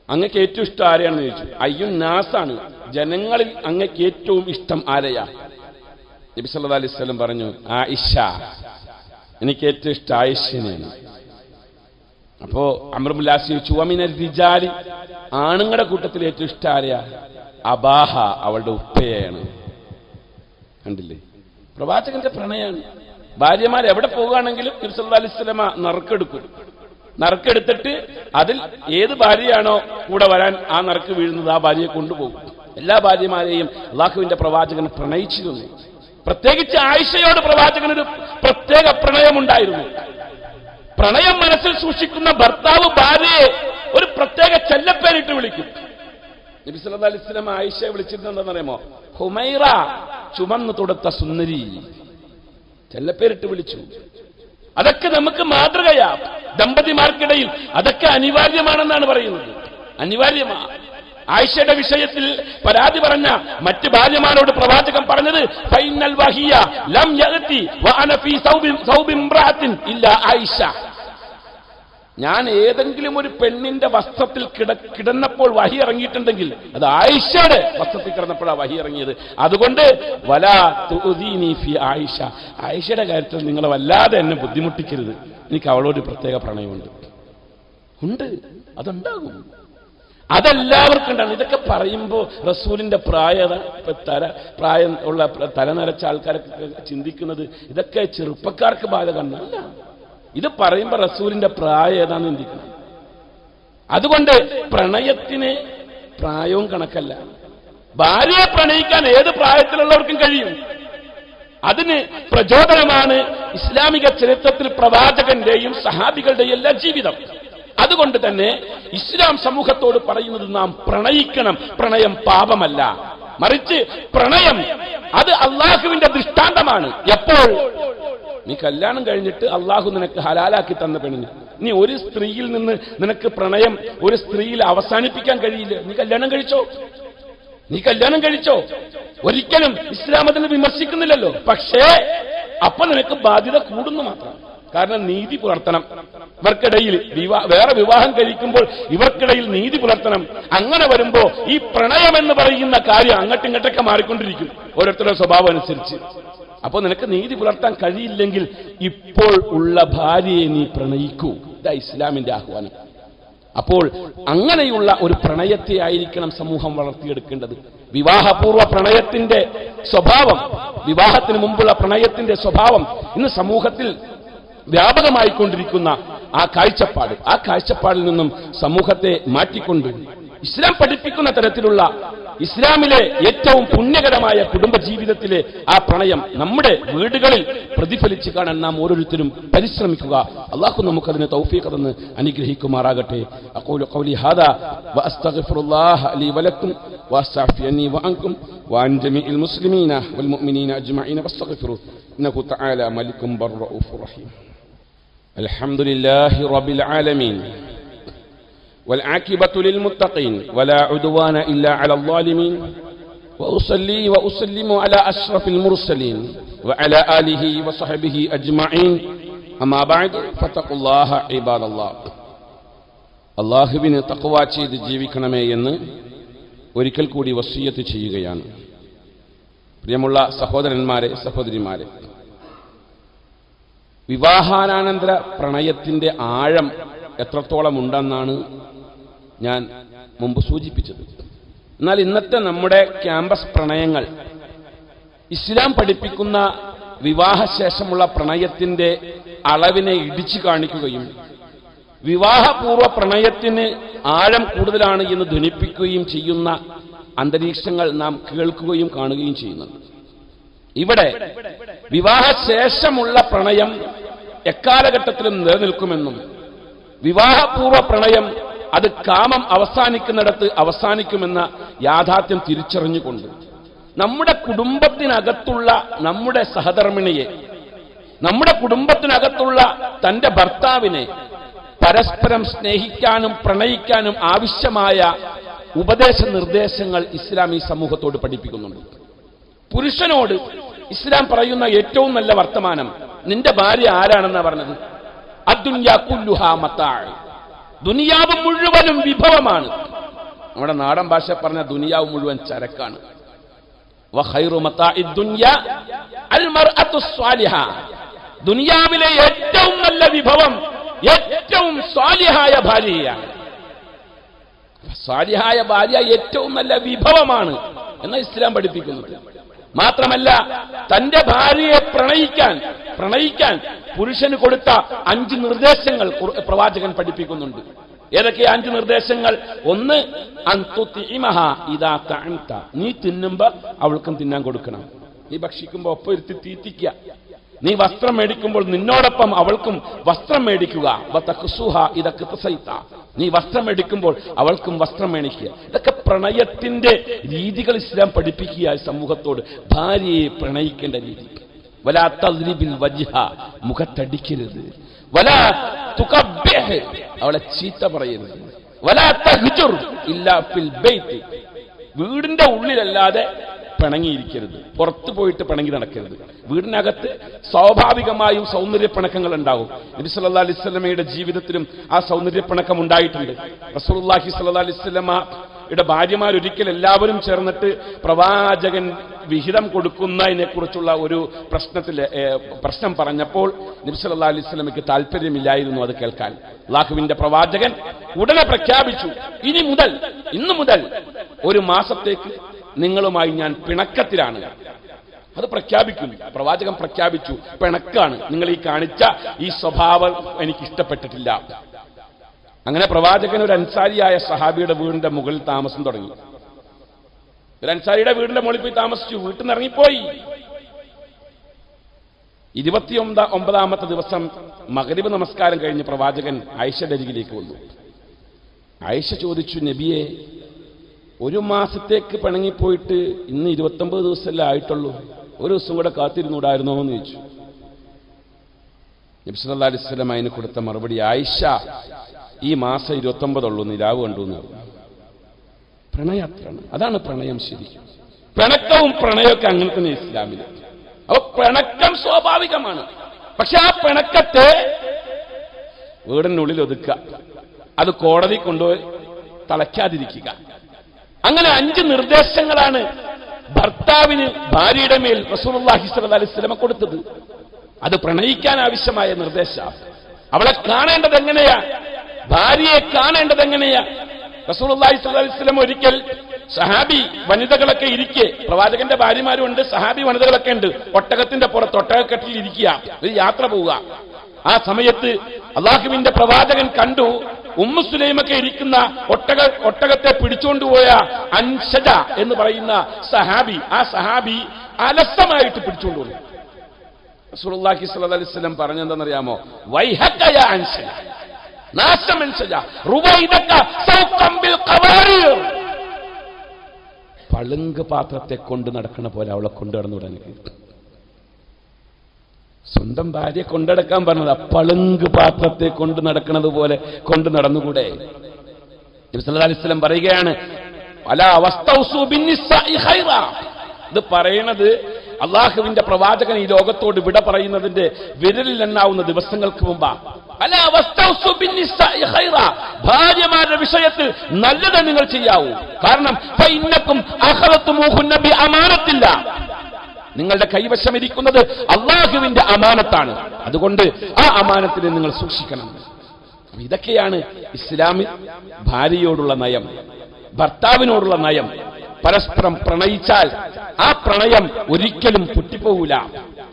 അങ്ങക്ക് ഏറ്റവും ഇഷ്ടം ആരെയാണെന്ന് ചോദിച്ചു. അയ്യുന്നാസാണ്, ജനങ്ങളിൽ അങ്ങക്ക് ഏറ്റവും ഇഷ്ടം ആരെയാ? നബി സല്ലല്ലാഹു അലൈഹി വസല്ലം പറഞ്ഞു, ആയിഷ, എനിക്ക് ഏറ്റവും ഇഷ്ടം ആയിഷനെയാണ്. അപ്പോ അംർ ബിൻ ആസ് ചോദിച്ചു, വമിനൽ റിജാലി, ആണുങ്ങളുടെ കൂട്ടത്തിൽ ഏറ്റവും ഇഷ്ടം ആരെയാ? അബാഹ, അവളുടെ ഉപ്പയാണ്. കണ്ടില്ലേ, പ്രവാചകന്റെ പ്രണയാണ്. ഭാര്യമാർ എവിടെ പോകുകയാണെങ്കിലും നബി സല്ലല്ലാഹു അലൈഹി വസല്ലമ നറുക്കെടുത്തിട്ട് അതിൽ ഏത് ഭാര്യയാണോ കൂടെ വരാൻ ആ നറുക്ക് വീഴുന്നത് ആ ഭാര്യയെ കൊണ്ടുപോകും. എല്ലാ ഭാര്യമാരെയും അല്ലാഹുവിന്റെ പ്രവാചകൻ പ്രണയിച്ചിരുന്നു. പ്രത്യേകിച്ച് ആയിഷയോട് പ്രവാചകനൊരു പ്രത്യേക പ്രണയമുണ്ടായിരുന്നു. പ്രണയം മനസ്സിൽ സൂക്ഷിക്കുന്ന ഭർത്താവ് ഭാര്യയെ ഒരു പ്രത്യേക ചെല്ലപ്പേരിട്ട് വിളിക്കും. നബി സല്ലല്ലാഹു അലൈഹി വസല്ലം ആയിഷയെ വിളിച്ചിരുന്നെന്നറിയാമോ? ഹുമൈറ, ചുമന്നു തൊടുത്ത സുന്ദരി, ചെല്ലപ്പേരിട്ട് വിളിച്ചു. അതൊക്കെ നമുക്ക് മാതൃകയാ. ദമ്പതിമാർക്കിടയിൽ അതൊക്കെ അനിവാര്യമാണെന്നാണ് പറയുന്നത്. അനിവാര്യമാണ്. ആയിഷയുടെ വിഷയത്തിൽ പരാതി പറഞ്ഞ മറ്റ് ഭാര്യമാരോട് പ്രവാചകൻ പറഞ്ഞത്, ഫൈനൽ വഹിയ ലം യഅതി വഅന ഫീ സൗബി ഇംറഅത്തിൻ ഇല്ലാ ആയിഷ, ഞാൻ ഏതെങ്കിലും ഒരു പെണ്ണിന്റെ വസ്ത്രത്തിൽ കിടന്നപ്പോൾ വഹി ഇറങ്ങിയിട്ടുണ്ടെങ്കിൽ അത് ആയിഷയുടെ വസ്ത്രത്തിൽ കിടന്നപ്പോഴാണ് വഹി ഇറങ്ങിയത്. അതുകൊണ്ട് വലാ തുഅദീനി ഫി ആയിഷ, ആയിഷയുടെ കാര്യത്തിൽ നിങ്ങൾ വല്ലാതെ എന്നെ ബുദ്ധിമുട്ടിക്കരുത്, എനിക്ക് അവളോട് പ്രത്യേക പ്രണയമുണ്ട്. ഉണ്ട്, അതുണ്ടാകും. അതെല്ലാവർക്കും ഉണ്ടാകും. ഇതൊക്കെ പറയുമ്പോൾ റസൂലിന്റെ പ്രായം ഉള്ള തല നരച്ച ആൾക്കാരൊക്കെ ചിന്തിക്കുന്നത് ഇതൊക്കെ ചെറുപ്പക്കാർക്ക് ബാധകമല്ല. ഇത് പറയുമ്പോൾ റസൂലിന്റെ പ്രായം ഏതാന്ന് ചിന്തിക്കണം. അതുകൊണ്ട് പ്രണയത്തിന് പ്രായവും കണക്കല്ല. ഭാര്യയെ പ്രണയിക്കാൻ ഏത് പ്രായത്തിലുള്ളവർക്കും കഴിയും. അതിന് പ്രചോദനമാണ് ഇസ്ലാമിക ചരിത്രത്തിൽ പ്രവാചകന്റെയും സഹാബികളുടെയും എല്ലാ ജീവിതം. അതുകൊണ്ട് തന്നെ ഇസ്ലാം സമൂഹത്തോട് പറയുന്നത് നാം പ്രണയിക്കണം. പ്രണയം പാപമല്ല, മറിച്ച് പ്രണയം അത് അള്ളാഹുവിന്റെ ദൃഷ്ടാന്തമാണ്. എപ്പോൾ നീ കല്യാണം കഴിഞ്ഞിട്ട് അള്ളാഹു നിനക്ക് ഹലാലാക്കി തന്ന പെണ്ണിന് നീ ഒരു സ്ത്രീയിൽ നിന്ന് നിനക്ക് പ്രണയം ഒരു സ്ത്രീയിൽ അവസാനിപ്പിക്കാൻ കഴിയില്ല. നീ കല്യാണം കഴിച്ചോ, ഒരിക്കലും ഇസ്ലാം അതിന് വിമർശിക്കുന്നില്ലല്ലോ. പക്ഷേ അപ്പൊ നിനക്ക് ബാധ്യത കൂടുന്നു മാത്രം. കാരണം നീതി പുലർത്തണം. ഇവർക്കിടയിൽ വേറെ വിവാഹം കഴിക്കുമ്പോൾ ഇവർക്കിടയിൽ നീതി പുലർത്തണം. അങ്ങനെ വരുമ്പോ ഈ പ്രണയം എന്ന് പറയുന്ന കാര്യം അങ്ങോട്ടും ഇങ്ങോട്ടൊക്കെ മാറിക്കൊണ്ടിരിക്കും ഓരോരുത്തരുടെ സ്വഭാവം അനുസരിച്ച്. അപ്പൊ നിനക്ക് നീതി പുലർത്താൻ കഴിയില്ലെങ്കിൽ ഇപ്പോൾ ഉള്ള ഭാര്യയെ നീ പ്രണയിക്കൂ. ഇതാ ഇസ്ലാമിന്റെ ആഹ്വാനം. അപ്പോൾ അങ്ങനെയുള്ള ഒരു പ്രണയത്തെ ആയിരിക്കണം സമൂഹം വളർത്തിയെടുക്കേണ്ടത്. വിവാഹപൂർവ്വ പ്രണയത്തിന്റെ സ്വഭാവം, വിവാഹത്തിന് മുമ്പുള്ള പ്രണയത്തിന്റെ സ്വഭാവം ഇന്ന് സമൂഹത്തിൽ വ്യാപകമായിക്കൊണ്ടിരിക്കുന്ന ആ കാഴ്ചപ്പാടിൽ നിന്നും സമൂഹത്തെ മാറ്റിക്കൊണ്ട് ഇസ്ലാം പഠിപ്പിക്കുന്ന തരത്തിലുള്ള ഇസ്ലാമിലെ ഏറ്റവും പുണ്യകരമായ കുടുംബജീവിതത്തിലെ ആ പ്രണയം നമ്മുടെ വീടുകളിൽ പ്രതിഫലിച്ച് കാണാൻ നാം ഓരോരുത്തരും പരിശ്രമിക്കുക. അല്ലാഹു നമുക്കതിന് തൗഫീഖ് തന്ന് അനുഗ്രഹിക്കുമാറാകട്ടെ. അഖൂലു ഖൗലി ഹാദാ വഅസ്തഗ്ഫിറുല്ലാഹ ലീ വലക്കും വഅസ്തഗ്ഫിറു അന്നി വഅൻകും വഅൻ ജമീഇൽ മുസ്ലിമീന വൽ മുഅ്മിനീന അജ്മഈന ഫസ്തഗ്ഫിറു ഇന്നഹു തആല മലികും ബർറഊഫുർ റഹീം. അൽഹംദുലില്ലാഹി റബ്ബിൽ ആലമീൻ والعاقبة للمتقين ولا عدوان إلا على الظالمين وأصلي وأسلم على أشرف المرسلين وعلى آله وصحبه أجمعين أما بعد فاتقوا الله عباد الله. അല്ലാഹുവിനെ തഖ്വ ചെയ്ത് ജീവിക്കണമേ എന്ന് ഒരിക്കൽ കൂടി വസിയ്യത്ത് ചെയ്യുകയാണ്. പ്രിയമുള്ള സഹോദരന്മാരെ, സഹോദരിമാരെ, വിവാഹാനന്തര പ്രണയത്തിന്റെ ആഴം എത്രത്തോളം ഉണ്ടെന്നാണ് ഞാൻ മുമ്പ് സൂചിപ്പിച്ചത്. എന്നാൽ ഇന്നത്തെ നമ്മുടെ ക്യാമ്പസ് പ്രണയങ്ങൾ ഇസ്ലാം പഠിപ്പിക്കുന്ന വിവാഹശേഷമുള്ള പ്രണയത്തിന്റെ അളവിനെ ഇടിച്ചു കാണിക്കുകയും വിവാഹപൂർവ്വ പ്രണയത്തിന് ആഴം കൂടുതലാണ് എന്ന് ധ്വനിപ്പിക്കുകയും ചെയ്യുന്ന അന്തരീക്ഷങ്ങൾ നാം കേൾക്കുകയും കാണുകയും ചെയ്യുന്നുണ്ട്. ഇവിടെ വിവാഹശേഷമുള്ള പ്രണയം എക്കാലഘട്ടത്തിലും നിലനിൽക്കുമെന്നും വിവാഹപൂർവ്വ പ്രണയം അത് കാമം അവസാനിക്കുന്നിടത്ത് അവസാനിക്കുമെന്ന യാഥാർത്ഥ്യം തിരിച്ചറിഞ്ഞുകൊണ്ട് നമ്മുടെ കുടുംബത്തിനകത്തുള്ള നമ്മുടെ സഹധർമ്മിണിയെ, നമ്മുടെ കുടുംബത്തിനകത്തുള്ള തന്റെ ഭർത്താവിനെ പരസ്പരം സ്നേഹിക്കാനും പ്രണയിക്കാനും ആവശ്യമായ ഉപദേശ നിർദ്ദേശങ്ങൾ ഇസ്ലാം ഈ സമൂഹത്തോട് പഠിപ്പിക്കുന്നുണ്ട്. പുരുഷനോട് ഇസ്ലാം പറയുന്ന ഏറ്റവും നല്ല വർത്തമാനം നിന്റെ ഭാര്യ ആരാണെന്നാ പറഞ്ഞത്? അദ്ദുനിയാ കുല്ലുഹാ മതാഅ്, ദുനിയാവ് മുഴുവനും വിഭവമാണ്. നമ്മുടെ നാടൻ ഭാഷ പറഞ്ഞ ദുനിയാവ് മുഴുവൻ ചരക്കാണ്. വഖൈറു മതാഇദ് ദുനിയ അൽ മർഅത്തു സ്വാലിഹ, ദുനിയാവിലെ ഏറ്റവും നല്ല വിഭവം ഏറ്റവും സ്വാലിഹായ ഭാര്യയാണ്. സ്വാലിഹായ ഭാര്യ ഏറ്റവും നല്ല വിഭവമാണ് എന്ന് ഇസ്ലാം പഠിപ്പിക്കുന്നത്. മാത്രമല്ല തന്റെ ഭാര്യയെ പ്രണയിക്കാൻ പുരുഷന് കൊടുത്ത 5 നിർദ്ദേശങ്ങൾ പ്രവാചകൻ പഠിപ്പിക്കുന്നുണ്ട്. ഏതൊക്കെ 5 നിർദ്ദേശങ്ങൾ? ഒന്ന്, അൻതുതിഇമഹ ഇദാ തഅംത, നീ തിന്നുമ്പോ അവൾക്കും തിന്നാൻ കൊടുക്കണം. നീ ഭക്ഷിക്കുമ്പോ ഒപ്പം ഇരുത്തി തീറ്റിക്കുക. നീ വസ്ത്രം മേടിക്കുമ്പോൾ നിന്നോടൊപ്പം അവൾക്കും വസ്ത്രം മേടിക്കുക. വതഖ്സുഹ ഇദാ ഖതസൈത, നീ വസ്ത്രം മേടിക്കുമ്പോൾ അവൾക്കും വസ്ത്രം മേടിക്കുക. ഇതൊക്കെ പ്രണയത്തിന്റെ രീതികൾ ഇസ്ലാം പഠിപ്പിക്കുക സമൂഹത്തോട്. ഭാര്യയെ പ്രണയിക്കേണ്ട രീതി. വലാ തദ്രിബിൽ വജ്ഹ, മുഖത്തടിക്കരുത്. വലാ തുകബ്ബിഹ്, അവളെ ചീത്ത പറയരുത്. വലാ തഹ്ജുർ ഇല്ലാ ഫിൽ ബൈത്ത്, വീടിന്റെ ഉള്ളിലല്ലാതെ പിണങ്ങിയിരിക്കരുത്, പുറത്തു പോയിട്ട് പിണങ്ങി നടക്കരുത്. വീടിനകത്ത് സ്വാഭാവികമായും സൗന്ദര്യപ്പിണക്കങ്ങൾ ഉണ്ടാകും. നബി സല്ലല്ലാഹു അലൈഹി വസല്ലമയുടെ ജീവിതത്തിലും ആ സൗന്ദര്യപ്പിണക്കം ഉണ്ടായിട്ടുണ്ട്. റസൂലുള്ളാഹി സ്വല്ലല്ലാഹു അലൈഹി വസല്ലമ ഭാര്യമാരൊരിക്കൽ എല്ലാവരും ചേർന്നിട്ട് പ്രവാചകൻ വിഹിതം കൊടുക്കുന്നതിനെ കുറിച്ചുള്ള ഒരു പ്രശ്നം പറഞ്ഞപ്പോൾ നബി സല്ലല്ലാഹു അലൈഹി വസല്ലമയ്ക്ക് താല്പര്യമില്ലായിരുന്നു അത് കേൾക്കാൻ. അല്ലാഹുവിന്റെ പ്രവാചകൻ ഉടനെ പ്രഖ്യാപിച്ചു, ഇന്നു മുതൽ ഒരു മാസത്തേക്ക് നിങ്ങളുമായി ഞാൻ പിണക്കത്തിലാണ്. അത് പ്രഖ്യാപിക്കുന്നു. പ്രവാചകൻ പ്രഖ്യാപിച്ചു, പിണക്കാണ്, നിങ്ങൾ ഈ കാണിച്ച ഈ സ്വഭാവം എനിക്ക് ഇഷ്ടപ്പെട്ടിട്ടില്ല. അങ്ങനെ പ്രവാചകൻ ഒരു അൻസാരിയായ സഹാബിയുടെ വീടിന്റെ മുകളിൽ താമസം തുടങ്ങി. ഒരു അൻസാരിയുടെ വീടിന്റെ മുകളിൽ പോയി താമസിച്ചു. വീട്ടിൽ നിന്ന് ഇറങ്ങിപ്പോയി. 29ാമത്തെ ദിവസം മഗ്രിബ് നമസ്കാരം കഴിഞ്ഞ് പ്രവാചകൻ ആയിഷയുടെ അരികിലേക്ക് വന്നു. ആയിഷ ചോദിച്ചു, നബിയെ, ഒരു മാസത്തേക്ക് പിണങ്ങിപ്പോയിട്ട് ഇന്ന് 29 ദിവസമല്ലേ ആയിട്ടുള്ളൂ, ഒരു ദിവസം കൂടെ കാത്തിരുന്നൂടായിരുന്നോ എന്ന് ചോദിച്ചു. നബി സല്ലല്ലാഹു അലൈഹി വസല്ലം അതിന് കൊടുത്ത മറുപടി, ആയിഷ, ഈ മാസം 29 ഉള്ളൂ, നിലാവ് കണ്ടു എന്ന് പറഞ്ഞു. പ്രണയാത്രാണ്. അതാണ് പ്രണയം ശരിക്കും. പിണക്കവും പ്രണയമൊക്കെ അങ്ങനെ തന്നെ ഇസ്ലാമിൽ. അപ്പൊ പിണക്കം സ്വാഭാവികമാണ്. പക്ഷെ ആ പിണക്കത്തെ വീടിനുള്ളിൽ ഒതുക്കുക, അത് കോടതി കൊണ്ടുപോയി തളയ്ക്കാതിരിക്കുക. അങ്ങനെ 5 നിർദ്ദേശങ്ങളാണ് ഭർത്താവിന് ഭാര്യയുടെ മേൽ റസൂലുള്ളാഹി സ്വല്ലല്ലാഹു അലൈഹി വസല്ലം കൊടുത്തത്. അത് പ്രണയിക്കാൻ ആവശ്യമായ നിർദ്ദേശമാണ്. അവളെ കാണേണ്ടത് എങ്ങനെയാ, ഭാര്യയെ കാണേണ്ടത് എങ്ങനെയാ? റസൂലുള്ളാഹി സ്വല്ലല്ലാഹു അലൈഹി വസല്ലം ഒരിക്കൽ സഹാബി വനിതകളൊക്കെ ഇരിക്കെ, പ്രവാചകന്റെ ഭാര്യമാരും ഉണ്ട്, സഹാബി വനിതകളൊക്കെ ഉണ്ട്, ഒട്ടകത്തിന്റെ പുറത്ത് ഒട്ടകക്കെട്ടിൽ ഇരിക്കുക, ഒരു യാത്ര പോവുക. ആ സമയത്ത് അല്ലാഹുവിന്റെ പ്രവാചകൻ കണ്ടു, ഉമ്മു സുലൈമൊക്കെ ഇരിക്കുന്ന ഒട്ടകത്തെ പിടിച്ചുകൊണ്ടുപോയ അൻഷജ എന്ന് പറയുന്ന സഹാബി, ആ സഹാബി അലസമായിട്ട് പിടിച്ചുകൊണ്ടുപോയി. റസൂലുള്ളാഹി സ്വല്ലല്ലാഹു അലൈഹി വസല്ലം പറഞ്ഞെന്താണെന്നറിയാമോ? വൈഹക യാ അൻഷജ, നാശം അൻഷജ, റുവൈദക സൗഖം ബിൽ ഖവാരീർ. പളുങ്ക് പാത്രത്തെ കൊണ്ട് നടക്കണ പോലെ അവളെ കൊണ്ടു നടന്നുടനെ. സ്വന്തം ഭാര്യ കൊണ്ടടക്കാൻ പറഞ്ഞത്, പളുങ്ക് പാത്രത്തെ കൊണ്ട് നടക്കുന്നത് പോലെ കൊണ്ട് നടന്നുകൂടെ? നബി സല്ലല്ലാഹു അലൈഹി വസല്ലം പറയുകയാണ്, അലാ വസ്തൗസു ബിന്നിസാഇ ഖൈറാ. ഇത് പറയണത് അള്ളാഹുവിന്റെ പ്രവാചകൻ ഈ ലോകത്തോട് വിട പറയുന്നതിന്റെ വിരലിൽ എണ്ണാവുന്ന ദിവസങ്ങൾക്ക് മുമ്പാ. അലാ വസ്തൗസു ബിന്നിസാഇ ഖൈറാ, ഭാര്യമാരുടെ വിഷയത്തിൽ നല്ലത് നിങ്ങൾ ചെയ്യാവൂ. കാരണം ഫഇന്നകും അഖറതുമുഹുന്ന ബി അമാനത്തില്ല, നിങ്ങളുടെ കൈവശം ഇരിക്കുന്നത് അള്ളാഹുവിന്റെ അമാനത്താണ്. അതുകൊണ്ട് ആ അമാനത്തിനെ നിങ്ങൾ സൂക്ഷിക്കണം. ഇതൊക്കെയാണ് ഇസ്ലാമിൽ ഭാര്യയോടുള്ള നയം, ഭർത്താവിനോടുള്ള നയം. പരസ്പരം പ്രണയിച്ചാൽ ആ പ്രണയം ഒരിക്കലും പൊട്ടിപ്പോകൂല.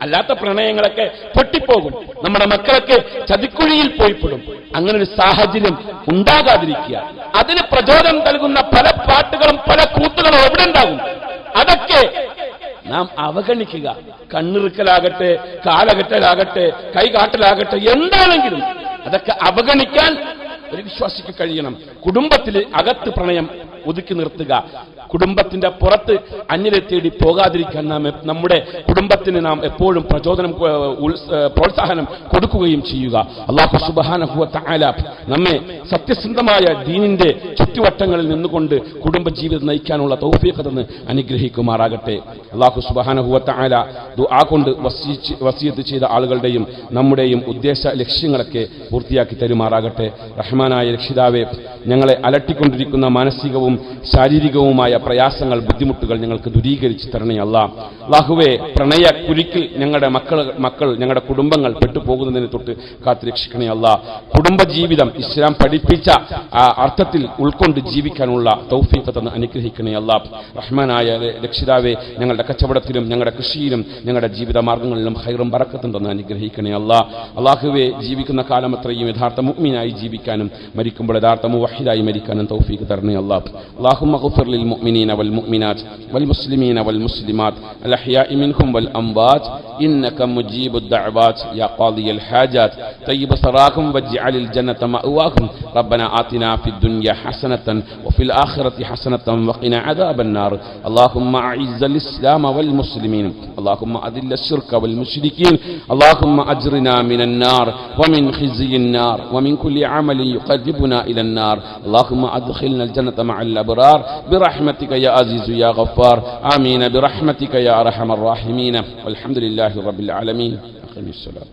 അല്ലാത്ത പ്രണയങ്ങളൊക്കെ പൊട്ടിപ്പോകും. നമ്മുടെ മക്കളൊക്കെ ചതിക്കുഴിയിൽ പോയിപ്പെടും. അങ്ങനെ ഒരു സാഹചര്യം ഉണ്ടാകാതിരിക്കുക. അതിന് പ്രചോദനം നൽകുന്ന പല പാട്ടുകളും പല കൂത്തുകളും എവിടെ ഉണ്ടാകും? അതൊക്കെ നാം അവഗണിക്കുക. കണ്ണിറുക്കലാകട്ടെ, കാലകെട്ടലാകട്ടെ, കൈകാട്ടലാകട്ടെ, എന്താണെങ്കിലും അതൊക്കെ അവഗണിക്കാൻ ഒരു വിശ്വാസിക്ക് കഴിയണം. കുടുംബത്തിൽ അകത്ത് പ്രണയം ഒതുക്കി നിർത്തുക. കുടുംബത്തിന്റെ പുറത്ത് അന്യരെ തേടി പോകാതിരിക്കാൻ നമ്മുടെ കുടുംബത്തിന് നാം എപ്പോഴും പ്രചോദനം, പ്രോത്സാഹനം കൊടുക്കുകയും ചെയ്യുക. അല്ലാഹു സുബ്ഹാനഹു വ തആല നമ്മെ സത്യസന്ധമായ ദീനിന്റെ ചുറ്റുവട്ടങ്ങളിൽ നിന്നുകൊണ്ട് കുടുംബജീവിതം നയിക്കാനുള്ള തൗഫീഖ് തന്ന് അനുഗ്രഹിക്കുമാറാകട്ടെ. അല്ലാഹു സുബ്ഹാനഹു വ തആല ദുആ കൊണ്ട് വസിയത്ത് ചെയ്ത ആളുകളുടെയും നമ്മുടെയും ഉദ്ദേശ ലക്ഷ്യങ്ങളൊക്കെ പൂർത്തിയാക്കി തരുമാറാകട്ടെ. റഹ്മാനായ രക്ഷിതാവേ, ഞങ്ങളെ അലട്ടിക്കൊണ്ടിരിക്കുന്ന മാനസികവും ശാരീരികവുമായ പ്രയാസങ്ങൾ, ബുദ്ധിമുട്ടുകൾ ഞങ്ങൾക്ക് ദൂരീകരിച്ച് തരണേ അല്ലാ. അല്ലാഹുവേ, പ്രണയ കുരുക്കിൽ ഞങ്ങളുടെ മക്കൾ ഞങ്ങളുടെ കുടുംബങ്ങൾ പെട്ടുപോകുന്നതിനെ തൊട്ട് കാത്തുരക്ഷിക്കണേ അല്ലാ. കുടുംബജീവിതം ഇസ്ലാം പഠിപ്പിച്ച ആ അർത്ഥത്തിൽ ഉൾക്കൊണ്ട് ജീവിക്കാനുള്ള തൗഫീഖ് തന്ന് അനുഗ്രഹിക്കണേ അല്ലാ. റഹ്മാനായ രക്ഷിതാവേ, ഞങ്ങളുടെ കച്ചവടത്തിലും ഞങ്ങളുടെ കൃഷിയിലും ഞങ്ങളുടെ ജീവിത മാർഗങ്ങളിലും ഖൈറും ബറക്കത്തും തന്ന് അനുഗ്രഹിക്കണേ അല്ലാ. അല്ലാഹുവേ, ജീവിക്കുന്ന കാലമത്രയും യഥാർത്ഥ മുഅ്മിനായി ജീവിക്കാനും മരിക്കുമ്പോൾ യഥാർത്ഥ മുവഹിദായി മരിക്കാനും തൗഫീഖ് തരണേ അല്ലാ. اللهم اغفر للمؤمنين والمؤمنات والمسلمين والمسلمات الأحياء منهم والأموات إنك مجيب الدعوات يا قاضي الحاجات طيب ثراكم واجعل الجنة مأواكم ربنا آتنا في الدنيا حسنة وفي الآخرة حسنة وقنا عذاب النار اللهم أعز الإسلام والمسلمين اللهم أذل الشرك والمشركين اللهم أجرنا من النار ومن خزي النار ومن كل عمل يقربنا إلى النار اللهم أدخلنا الجنة مع الأبرار برحمتك يا عزيز يا غفار آمين برحمتك يا أرحم الراحمين والحمد لله رب العالمين. أقم الصلاة.